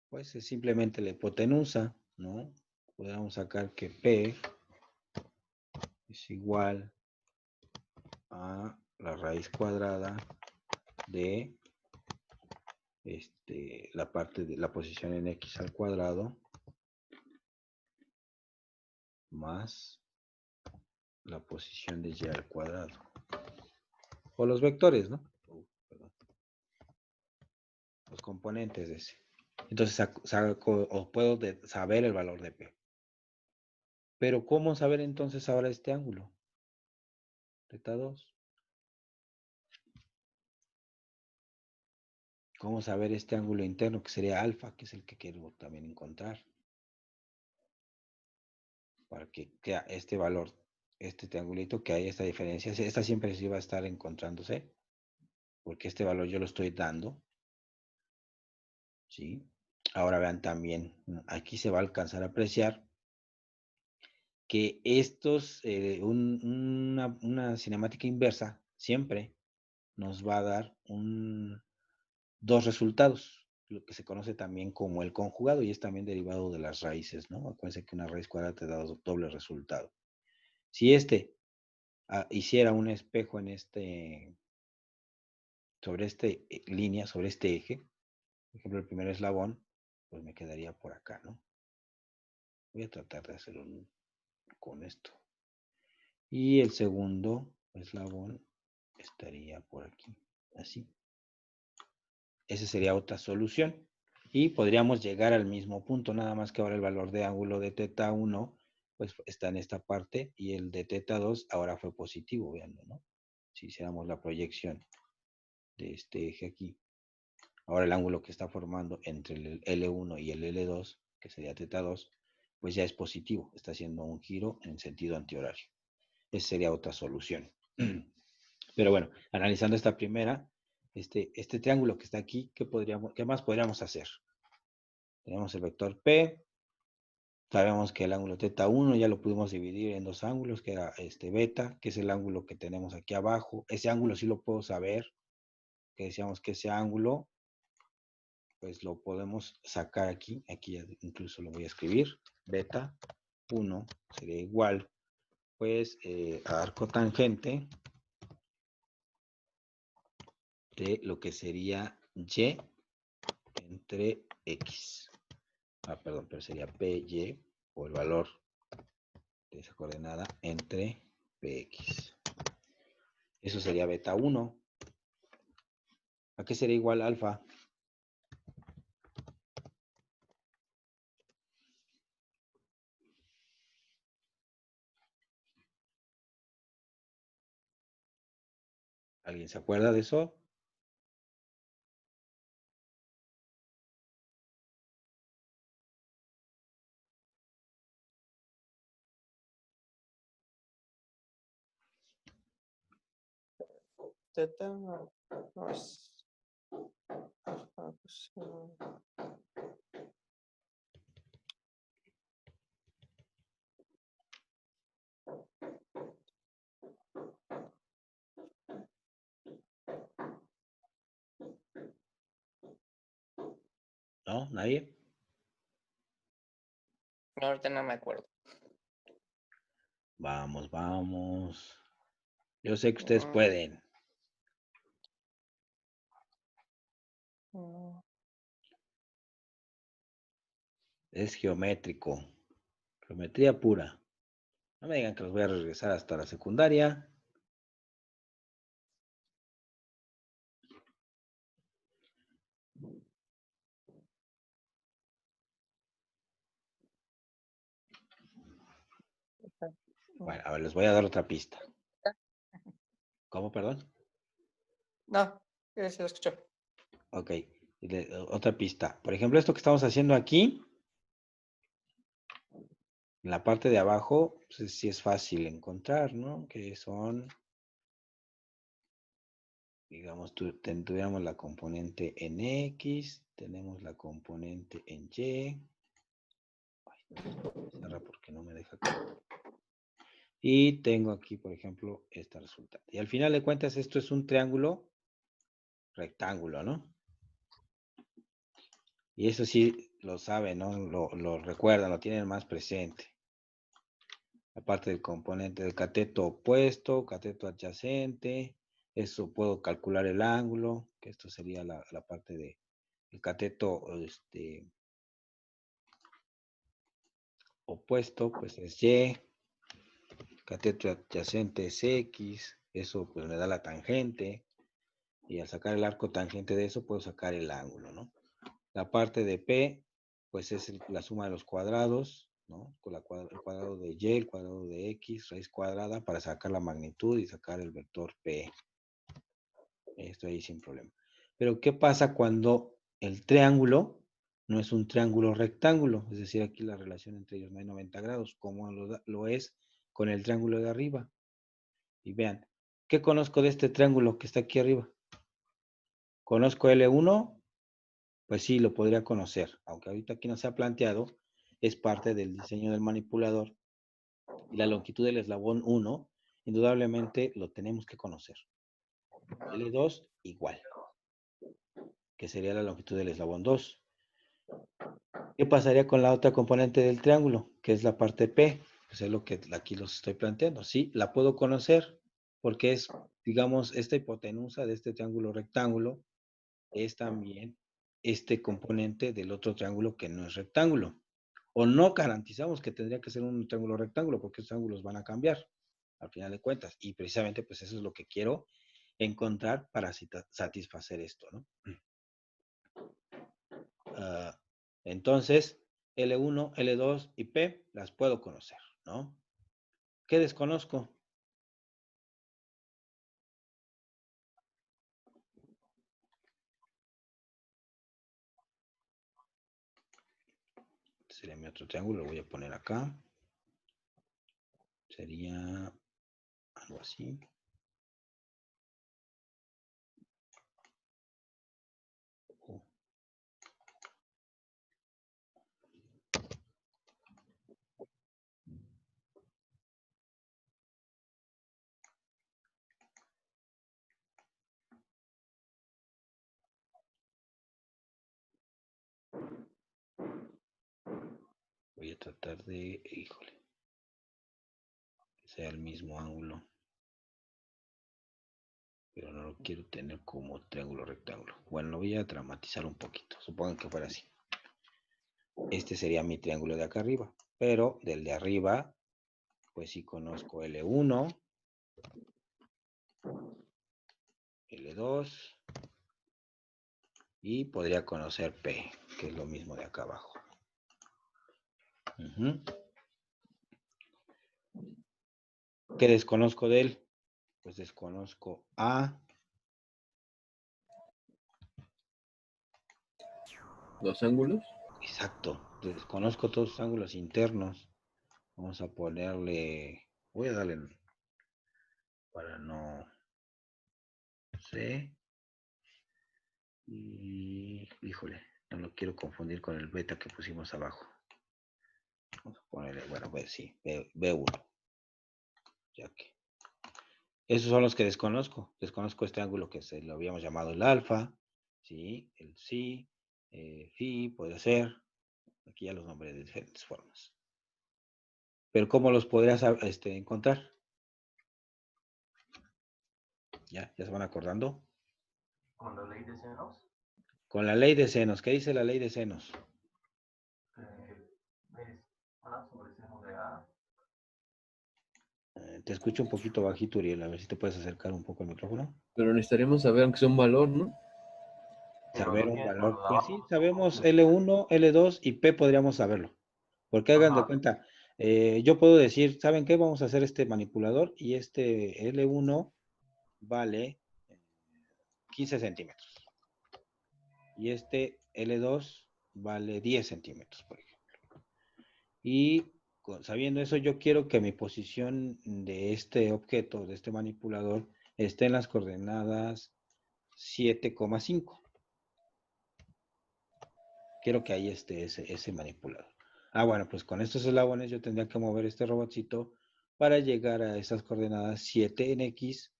Pues es simplemente la hipotenusa, ¿no? Podríamos sacar que P es igual a la raíz cuadrada de la parte de la posición en X al cuadrado más la posición de Y al cuadrado. O los vectores, ¿no? Los componentes de ese. Entonces saco o puedo saber el valor de P. Pero ¿cómo saber entonces ahora este ángulo? Teta 2. ¿Cómo saber este ángulo interno que sería alfa, que es el que quiero también encontrar? Para que sea este valor, este triangulito, que hay esta diferencia. Esta siempre sí va a estar encontrándose, porque este valor yo lo estoy dando. ¿Sí? Ahora vean también, aquí se va a alcanzar a apreciar que estos, una cinemática inversa siempre nos va a dar dos resultados, lo que se conoce también como el conjugado y es también derivado de las raíces, ¿no? Acuérdense que una raíz cuadrada te da doble resultado. Si hiciera un espejo sobre esta línea, sobre este eje, por ejemplo, el primer eslabón, pues me quedaría por acá, ¿no? Voy a tratar de hacer con esto. Y el segundo eslabón estaría por aquí, así. Esa sería otra solución. Y podríamos llegar al mismo punto, nada más que ahora el valor de ángulo de teta 1, pues está en esta parte, y el de teta 2 ahora fue positivo, vean, ¿no? Si hiciéramos la proyección de este eje aquí. Ahora el ángulo que está formando entre el L1 y el L2, que sería teta 2, pues ya es positivo, está haciendo un giro en sentido antihorario. Esa sería otra solución. Pero bueno, analizando esta primera, este triángulo que está aquí, ¿qué más podríamos hacer? Tenemos el vector P, sabemos que el ángulo teta 1 ya lo pudimos dividir en dos ángulos, que era beta, que es el ángulo que tenemos aquí abajo. Ese ángulo sí lo puedo saber, que decíamos que ese ángulo, pues lo podemos sacar aquí. Aquí incluso lo voy a escribir. Beta 1 sería igual, pues, a arco tangente de lo que sería y entre x. Perdón, pero sería py, o el valor de esa coordenada, entre px. Eso sería beta 1. ¿A qué sería igual alfa? ¿Alguien se acuerda de eso? Teta no es alfa, pues, ¿No? ¿Nadie? no, ahorita no me acuerdo. Vamos, vamos. Yo sé que ustedes Mm, pueden. mm, Es geométrico. Geometría pura. No me digan que los voy a regresar hasta la secundaria. Bueno, a ver, les voy a dar otra pista. ¿Cómo, perdón? No, se lo escuchó. Ok. Otra pista. Por ejemplo, esto que estamos haciendo aquí, en la parte de abajo, pues sí es fácil encontrar, ¿no? Que son, digamos, tuviéramos la componente en X, tenemos la componente en Y. Cierra porque no me deja. Y tengo aquí, por ejemplo, esta resultante. Y al final de cuentas, esto es un triángulo rectángulo, ¿no? Y eso sí lo saben, ¿no? Lo recuerdan, lo tienen más presente. Aparte del componente del cateto opuesto, cateto adyacente, eso puedo calcular el ángulo, que esto sería la parte de el cateto opuesto, pues es Y, cateto adyacente es X, eso pues me da la tangente, y al sacar el arco tangente de eso puedo sacar el ángulo, ¿no? La parte de P, pues es la suma de los cuadrados, ¿no? Con el cuadrado de Y, el cuadrado de X, raíz cuadrada, para sacar la magnitud y sacar el vector P. Esto ahí sin problema. Pero, ¿qué pasa cuando el triángulo no es un triángulo rectángulo? Es decir, aquí la relación entre ellos no hay 90 grados, como lo es con el triángulo de arriba. Y vean, ¿qué conozco de este triángulo que está aquí arriba? ¿Conozco L1? Pues sí, lo podría conocer, aunque ahorita aquí no se ha planteado, es parte del diseño del manipulador. Y la longitud del eslabón 1, indudablemente lo tenemos que conocer. L2 igual, que sería la longitud del eslabón 2. ¿Qué pasaría con la otra componente del triángulo, que es la parte P? Pues es lo que aquí los estoy planteando. Sí, la puedo conocer, porque es, digamos, esta hipotenusa de este triángulo rectángulo es también este componente del otro triángulo que no es rectángulo. O no garantizamos que tendría que ser un triángulo rectángulo, porque estos ángulos van a cambiar al final de cuentas. Y precisamente, pues eso es lo que quiero encontrar para satisfacer esto, ¿no? Entonces, L1, L2 y P las puedo conocer, ¿no? ¿Qué desconozco? Este sería mi otro triángulo, lo voy a poner acá. Sería algo así. Voy a tratar de, híjole, que sea el mismo ángulo. Pero no lo quiero tener como triángulo rectángulo. Bueno, lo voy a dramatizar un poquito. Supongan que fuera así. Este sería mi triángulo de acá arriba. Pero del de arriba, pues sí conozco L1, L2 y podría conocer P, que es lo mismo de acá abajo. ¿Qué desconozco de él? Pues desconozco A. ¿Los ángulos? Exacto. Desconozco todos los ángulos internos. Vamos a ponerle... Voy a darle... Para no... C. Y... Híjole. No lo quiero confundir con el beta que pusimos abajo. Vamos a ponerle... Bueno, pues sí. B1. Ya que... Esos son los que desconozco. Desconozco este ángulo que se lo habíamos llamado el alfa. Sí. El psi. Phi. Puede ser. Aquí ya los nombré de diferentes formas. Pero ¿cómo los podrías encontrar? ¿Ya se van acordando? ¿Con la ley de senos? Con la ley de senos. ¿Qué dice la ley de senos? Es A sobre seno de A. Te escucho un poquito bajito, Uriel. A ver si te puedes acercar un poco al micrófono. Pero necesitaríamos saber aunque sea un valor, ¿no? Pero Saber no un tienes valor. con lo de Pues abajo. sí, sabemos L1, L2 y P podríamos saberlo. Porque hagan de Ajá. cuenta, yo puedo decir, ¿saben qué? Vamos a hacer este manipulador y este L1 vale 15 centímetros. Y este L2 vale 10 centímetros, por ejemplo. Y sabiendo eso, yo quiero que mi posición de este objeto, de este manipulador, esté en las coordenadas 7,5. Quiero que ahí esté ese manipulador. Ah, bueno, pues con estos eslabones yo tendría que mover este robotcito para llegar a esas coordenadas 7 en X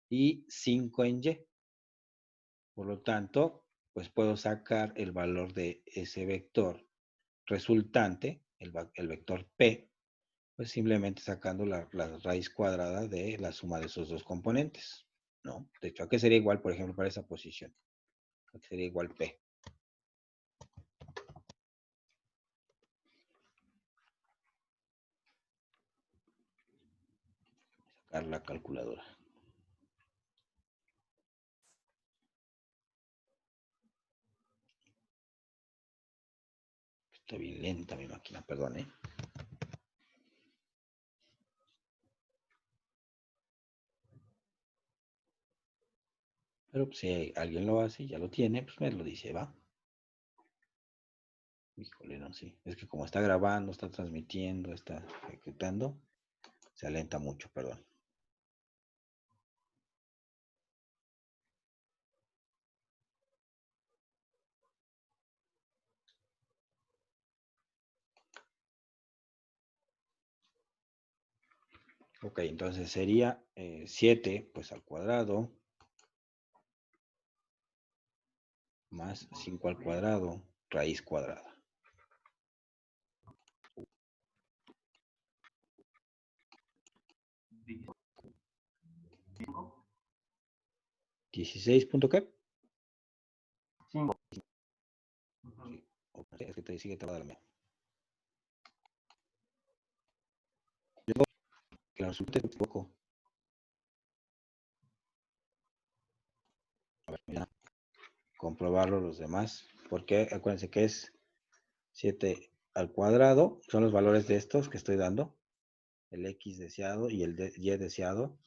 y 5 en Y. Por lo tanto, pues puedo sacar el valor de ese vector resultante, el vector P, pues simplemente sacando la raíz cuadrada de la suma de esos dos componentes, ¿no? De hecho, ¿a qué sería igual, por ejemplo, para esa posición? ¿A qué sería igual P? Sacar la calculadora. Está bien lenta mi máquina, perdón, ¿eh? Pero pues, si alguien lo hace y ya lo tiene, pues me lo dice, ¿va? Híjole, no, sí. Es que como está grabando, está transmitiendo, está ejecutando, se alenta mucho, perdón. Ok, entonces sería 7, pues al cuadrado, más 5 al cuadrado, raíz cuadrada. 16 punto qué? 5. Sí, es que te sigue trabada la mía. Que la resulte un poco. A ver, mira, comprobarlo los demás, porque acuérdense que es 7 al cuadrado, son los valores de estos que estoy dando, el X deseado y el Y deseado.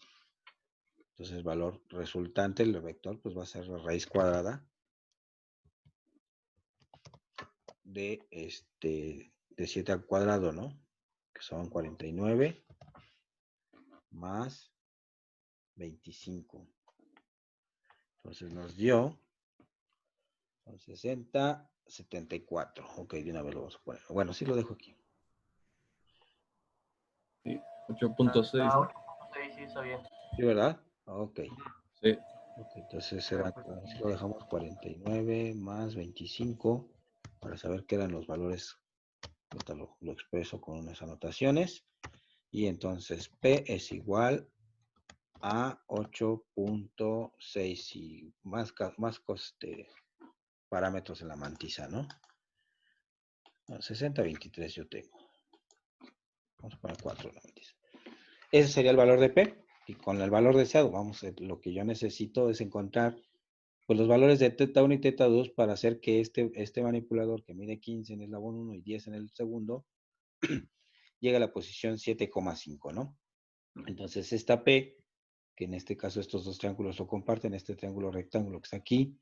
Entonces el valor resultante, el vector, pues va a ser la raíz cuadrada de de 7 al cuadrado, ¿no? Que son 49 más 25. Entonces nos dio son 60, 74. Ok, de una vez lo vamos a poner. Bueno, sí lo dejo aquí. Sí, 8.6. Ah, ¿no? 8.6, sí, está bien. ¿Sí, verdad? Ok. Sí. Ok, entonces será, si lo dejamos 49 más 25 para saber qué eran los valores Ahorita lo expreso con unas anotaciones. Y entonces P es igual a 8.6 y más parámetros en la mantisa, ¿no? 60-23 yo tengo. Vamos a poner 4 en la mantisa. Ese sería el valor de P. Y con el valor deseado, lo que yo necesito es encontrar pues, los valores de teta 1 y teta 2 para hacer que este manipulador que mide 15 en el eslabón 1 y 10 en el segundo, llegue a la posición 7,5, ¿no? Entonces esta P, que en este caso estos dos triángulos lo comparten, este triángulo rectángulo que está aquí,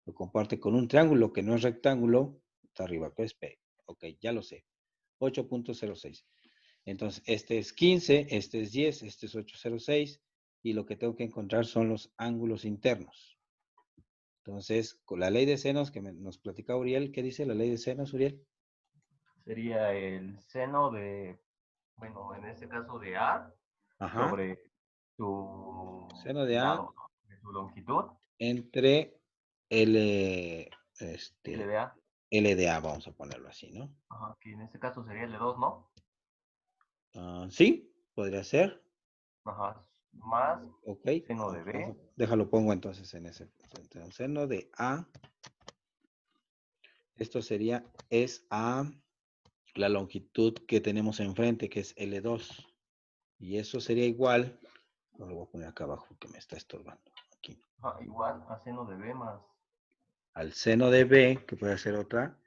lo comparte con un triángulo que no es rectángulo, está arriba, que es P. Ok, ya lo sé. 8.06. Entonces, este es 15, este es 10, este es 8.06, y lo que tengo que encontrar son los ángulos internos. Entonces, con la ley de senos que nos platicaba Uriel, ¿qué dice la ley de senos, Uriel? Sería el seno de, bueno, en este caso de A Ajá. sobre su Seno de A lado, ¿no? De su longitud, entre L, L de A. L de A, vamos a ponerlo así, ¿no? Ajá, que en este caso sería L2, ¿no? Sí, podría ser. Ajá, más Ok, seno de B. déjalo pongo entonces en ese. Entonces, seno de A, esto es a la longitud que tenemos enfrente, que es L2. Y eso sería igual, no lo voy a poner acá abajo porque me está estorbando. Aquí. Ajá, igual a seno de B más Al seno de B, que puede ser otra,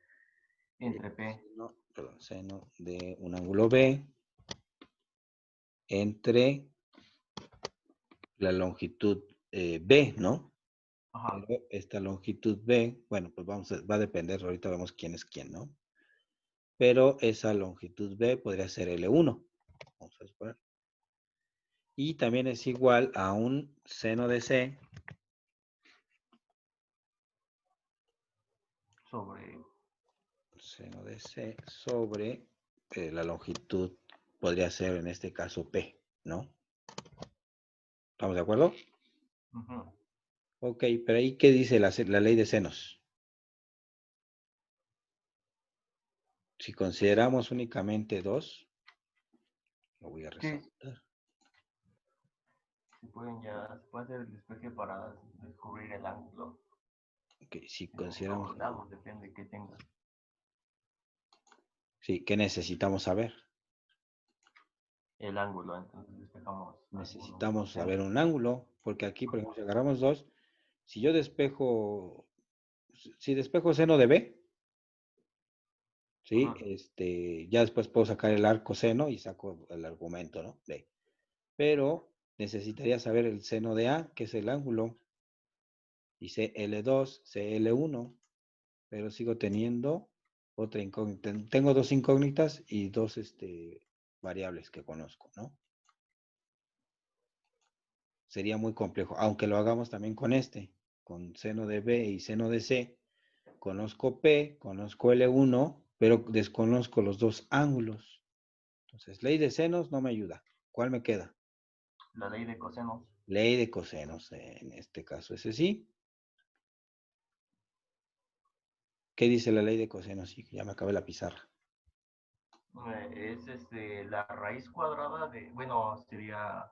entre P. seno de un ángulo B entre la longitud B, ¿no? Ajá, Pero esta longitud B, bueno, pues va a depender, ahorita vemos quién es quién, ¿no? Pero esa longitud B podría ser L1. Vamos a suponer. Y también es igual a un seno de C sobre, seno de C sobre la longitud, podría ser en este caso P, ¿no? ¿Estamos de acuerdo? ujú. Ok, pero ahí, ¿qué dice la ley de senos? Si consideramos únicamente 2, lo voy a Sí, resaltar. se puede hacer el despeje para descubrir el ángulo. Ok, si En consideramos, todos lados, depende de qué tengas. sí, ¿qué necesitamos saber? El ángulo, entonces despejamos Necesitamos seno. saber un ángulo, porque aquí, por ejemplo, si agarramos 2, si yo despejo, si despejo seno de B, ¿sí? Ya después puedo sacar el arco seno y saco el argumento, ¿no? B. Pero necesitaría saber el seno de A, que es el ángulo, y CL2, CL1, pero sigo teniendo otra incógnita. Tengo dos incógnitas y dos variables que conozco, ¿no? Sería muy complejo, aunque lo hagamos también con seno de B y seno de C. Conozco P, conozco L1, pero desconozco los dos ángulos. Entonces, ley de senos no me ayuda. ¿Cuál me queda? La ley de cosenos. Ley de cosenos, en este caso, ese sí. ¿Qué dice la ley de cosenos? Sí, ya me acabé la pizarra. Es la raíz cuadrada de, bueno, sería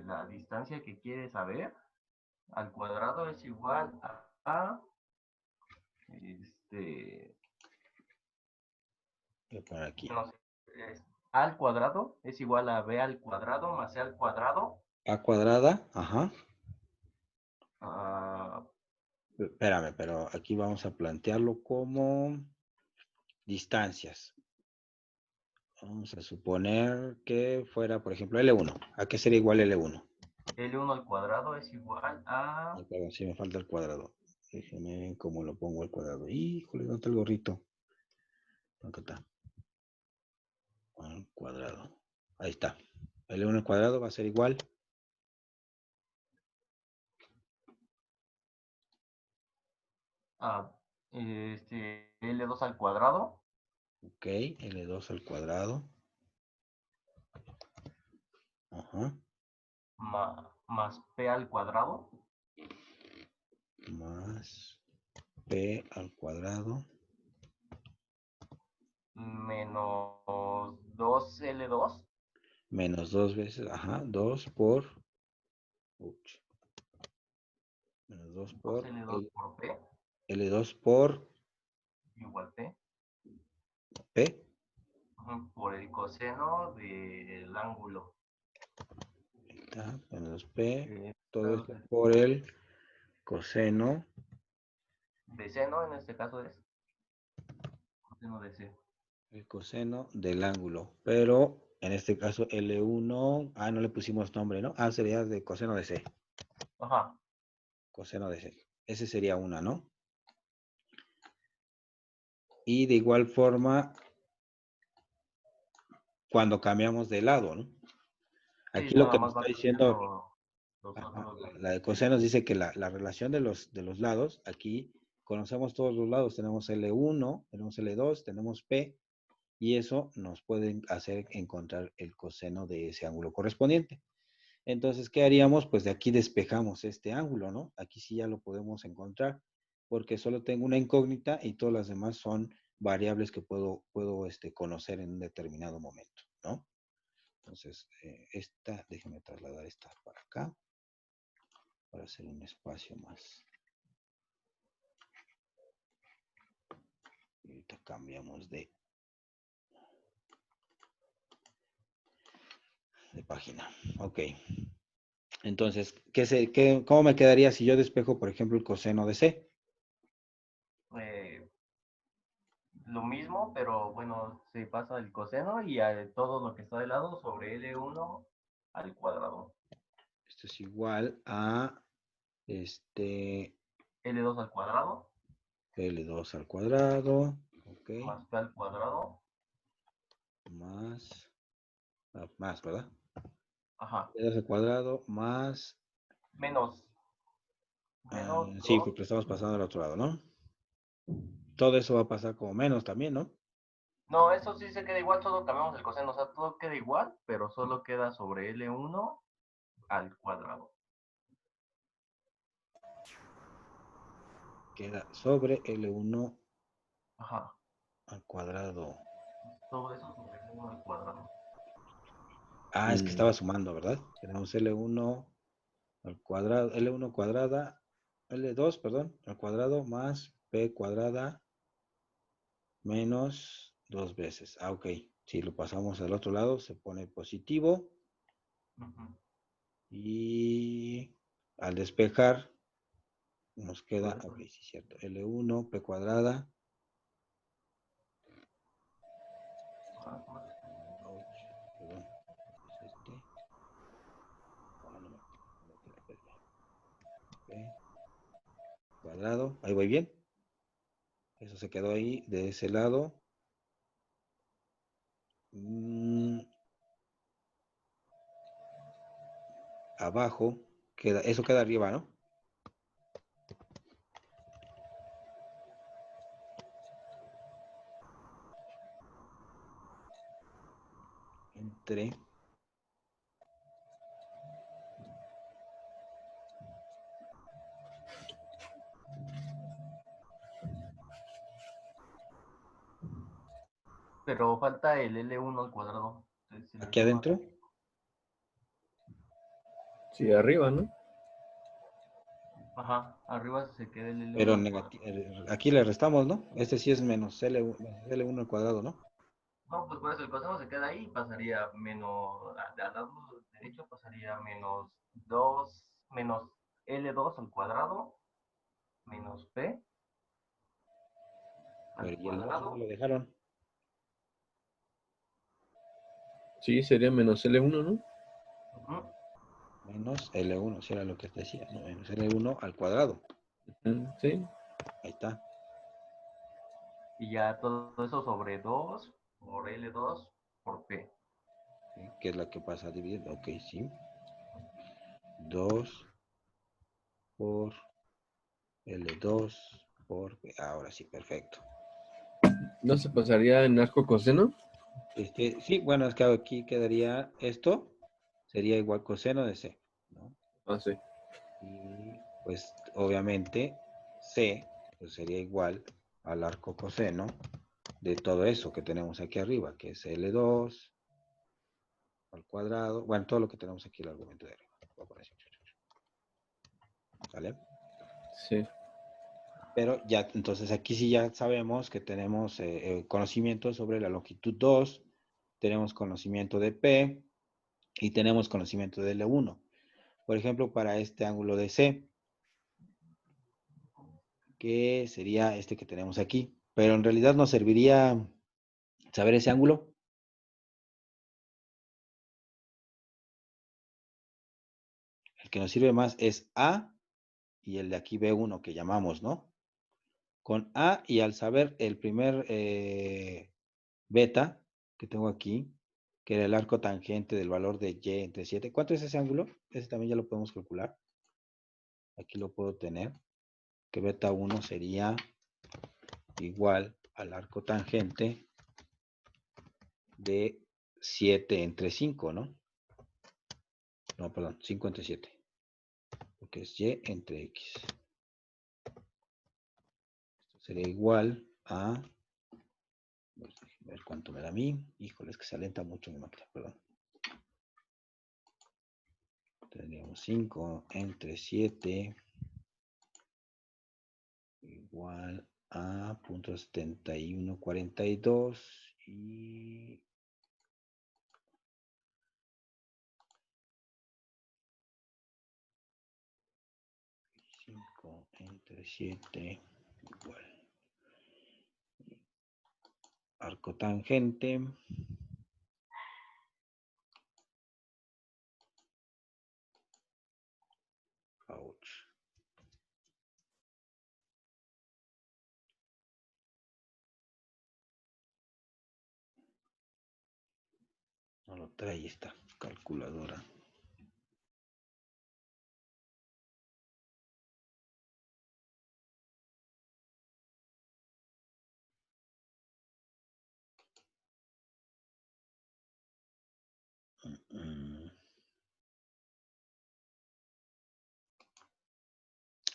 la distancia que quieres saber al cuadrado es igual a Voy a poner aquí. no sé, a al cuadrado es igual a b al cuadrado más c al cuadrado. A cuadrada, ajá. Ah, Espérame, pero aquí vamos a plantearlo como distancias. Vamos a suponer que fuera, por ejemplo, L1. ¿A qué sería igual L1? L1 al cuadrado es igual a... Perdón, sí me falta el cuadrado. Déjenme cómo lo pongo el cuadrado. Híjole, ¿dónde está el gorrito? Acá está. Al cuadrado. Ahí está. L1 al cuadrado va a ser igual. a L2 al cuadrado Ok, L2 al cuadrado. Ajá. más p al cuadrado Más P al cuadrado. menos 2L2. Menos 2 veces, ajá, 2 por, uch, menos 2 por 2L2 por P L2 por igual P. P. Por el coseno del ángulo. Ahí está, menos P. que Todo esto por el coseno de seno, en este caso es coseno de C. el coseno del ángulo. Pero en este caso L1, no le pusimos nombre, ¿no? Sería de coseno de C. Ajá. Coseno de C. Ese sería una, ¿no? Y de igual forma, cuando cambiamos de lado, ¿no? Sí, Aquí lo nada que nos más está va diciendo, cambiando los ángulos de... la de cosenos dice que la relación de los lados, aquí conocemos todos los lados, tenemos L1, tenemos L2, tenemos P, y eso nos puede hacer encontrar el coseno de ese ángulo correspondiente. Entonces, ¿qué haríamos? Pues de aquí despejamos este ángulo, ¿no? Aquí sí ya lo podemos encontrar, porque solo tengo una incógnita y todas las demás son variables que puedo conocer en un determinado momento, ¿no? Entonces, déjeme trasladar esta para acá, para hacer un espacio más. Y ahorita cambiamos de página. Ok. Entonces, ¿cómo me quedaría si yo despejo, por ejemplo, el coseno de C? Lo mismo, pero bueno, se pasa el coseno y a todo lo que está de lado sobre L1 al cuadrado. Esto es igual a L2 al cuadrado L2 al cuadrado, ok, más P al cuadrado. más, ¿verdad? Ajá. L2 al cuadrado más, Menos sí, 2. porque lo estamos pasando al otro lado, ¿no? Todo eso va a pasar como menos también, ¿no? No, eso sí se queda igual, solo cambiamos el coseno. O sea, todo queda igual, pero solo queda sobre L1 al cuadrado. Queda sobre L1 Ajá. al cuadrado. Todo eso sobre L1 al cuadrado. Es que estaba sumando, ¿verdad? Tenemos L1 al cuadrado, L1 cuadrada, L2, perdón, al cuadrado más P cuadrada menos 2 veces. Ok. Si lo pasamos al otro lado, se pone positivo. Y al despejar, nos queda, ok, sí, cierto, L1, P cuadrada. Perdón, es este. P cuadrado, ahí voy bien. Eso se quedó ahí, de ese lado. Abajo, eso queda arriba, ¿no? Entre Pero falta el L1 al cuadrado. Entonces, aquí adentro. Sí, arriba, ¿no? Ajá, arriba se queda el Pero L1 al cuadrado. aquí le restamos, ¿no? Este sí es menos L1 al cuadrado, ¿no? No, pues por eso el coseno se queda ahí y pasaría menos, al lado derecho pasaría menos 2, menos L2 al cuadrado, menos P al Pero ¿y el 2 dónde cuadrado. lo dejaron? Sí, sería menos L1, ¿no? Menos L1, si era lo que te decía, ¿no? Menos L1 al cuadrado. Sí. Ahí está. Y ya todo eso sobre 2 por L2 por P. ¿Sí? Que es la que pasa dividiendo. Ok, sí. 2 por L2 por P. Ahora sí, perfecto. ¿No se pasaría en arco coseno? Sí, bueno, es que aquí quedaría esto, sería igual coseno de C, ¿no? Sí. Y pues obviamente C pues sería igual al arco coseno de todo eso que tenemos aquí arriba, que es L2 al cuadrado. Bueno, todo lo que tenemos aquí, el argumento de arriba. Voy a poner así. ¿Vale? Sí. Pero ya, entonces aquí sí ya sabemos que tenemos conocimiento sobre la longitud 2, tenemos conocimiento de P y tenemos conocimiento de L1. Por ejemplo, para este ángulo de C, que sería este que tenemos aquí. Pero en realidad nos serviría saber ese ángulo. El que nos sirve más es A y el de aquí B1 que llamamos, ¿no? Con A y al saber el primer beta que tengo aquí, que era el arco tangente del valor de y entre 7. ¿Cuánto es ese ángulo? Ese también ya lo podemos calcular. Aquí lo puedo tener. Que beta 1 sería igual al arco tangente de 7 entre 5, ¿no? No, perdón, 5 entre 7. Porque es y entre x. Esto sería igual a... A ver cuánto me da a mí. Híjole, es que se alenta mucho mi máquina, perdón. Tendríamos 5 entre 7 igual a .7142 y 5 entre 7 igual arco tangente ouch. No lo trae esta calculadora.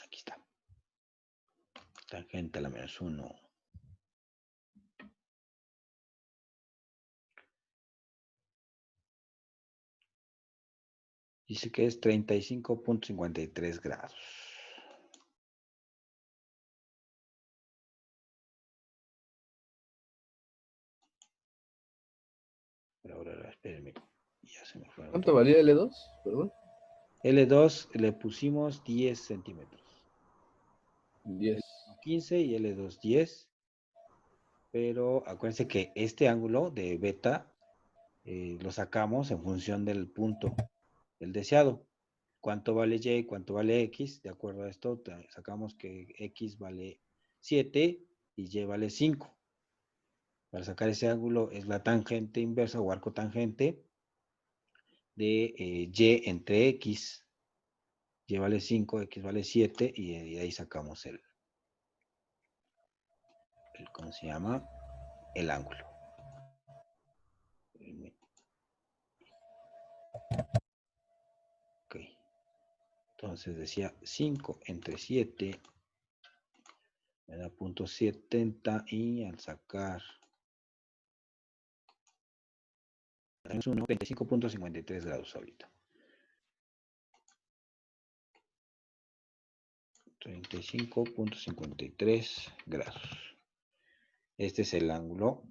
Aquí está. Tangente a la menos 1. Dice que es 35.53 grados. Pero ahora, espérenme. Ya se me fue. ¿Cuánto valía L2? Perdón. L2 le pusimos 10 centímetros. 10. 15 y L2 10. Pero acuérdense que este ángulo de beta lo sacamos en función del punto del deseado. ¿Cuánto vale y? ¿Cuánto vale x? De acuerdo a esto, sacamos que x vale 7 y y vale 5. Para sacar ese ángulo es la tangente inversa o arco tangente de y entre x. Y vale 5, x vale 7 y de ahí sacamos ¿cómo se llama? El ángulo. Ok. Entonces decía 5 entre 7 me da .70 y al sacar 35.53 grados ahorita. 35.53 grados. Este es el ángulo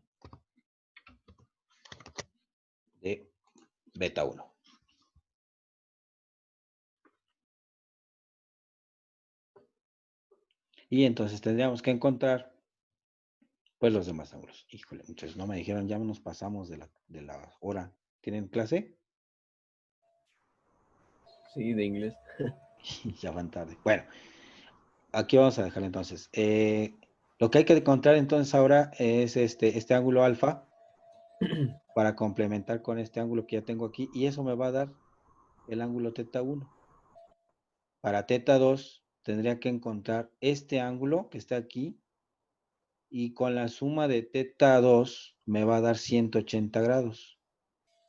de beta 1. Y entonces tendríamos que encontrar pues los demás ángulos. Híjole, muchachos, no me dijeron, ya nos pasamos de la hora. ¿Tienen clase? Sí, de inglés. Ya van tarde. Bueno, aquí vamos a dejar entonces. Lo que hay que encontrar entonces ahora es este ángulo alfa para complementar con este ángulo que ya tengo aquí. Y eso me va a dar el ángulo teta 1. Para teta 2 tendría que encontrar este ángulo que está aquí. Y con la suma de teta 2 me va a dar 180 grados.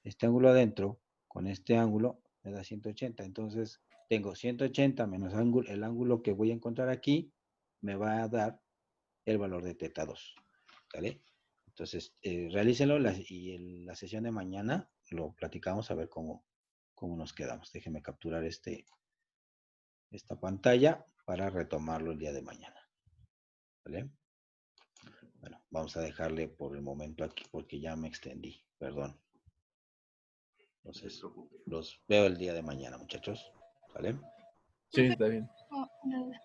Este ángulo adentro, con este ángulo, me da 180. Entonces, tengo 180 menos el ángulo que voy a encontrar aquí, me va a dar el valor de teta 2. ¿Vale? Entonces, realícenlo y en la sesión de mañana lo platicamos a ver cómo nos quedamos. Déjenme capturar esta pantalla para retomarlo el día de mañana. ¿Vale? Bueno, vamos a dejarle por el momento aquí porque ya me extendí. Perdón. Entonces, los veo el día de mañana, muchachos. ¿Vale? Sí, está bien. Oh, nada.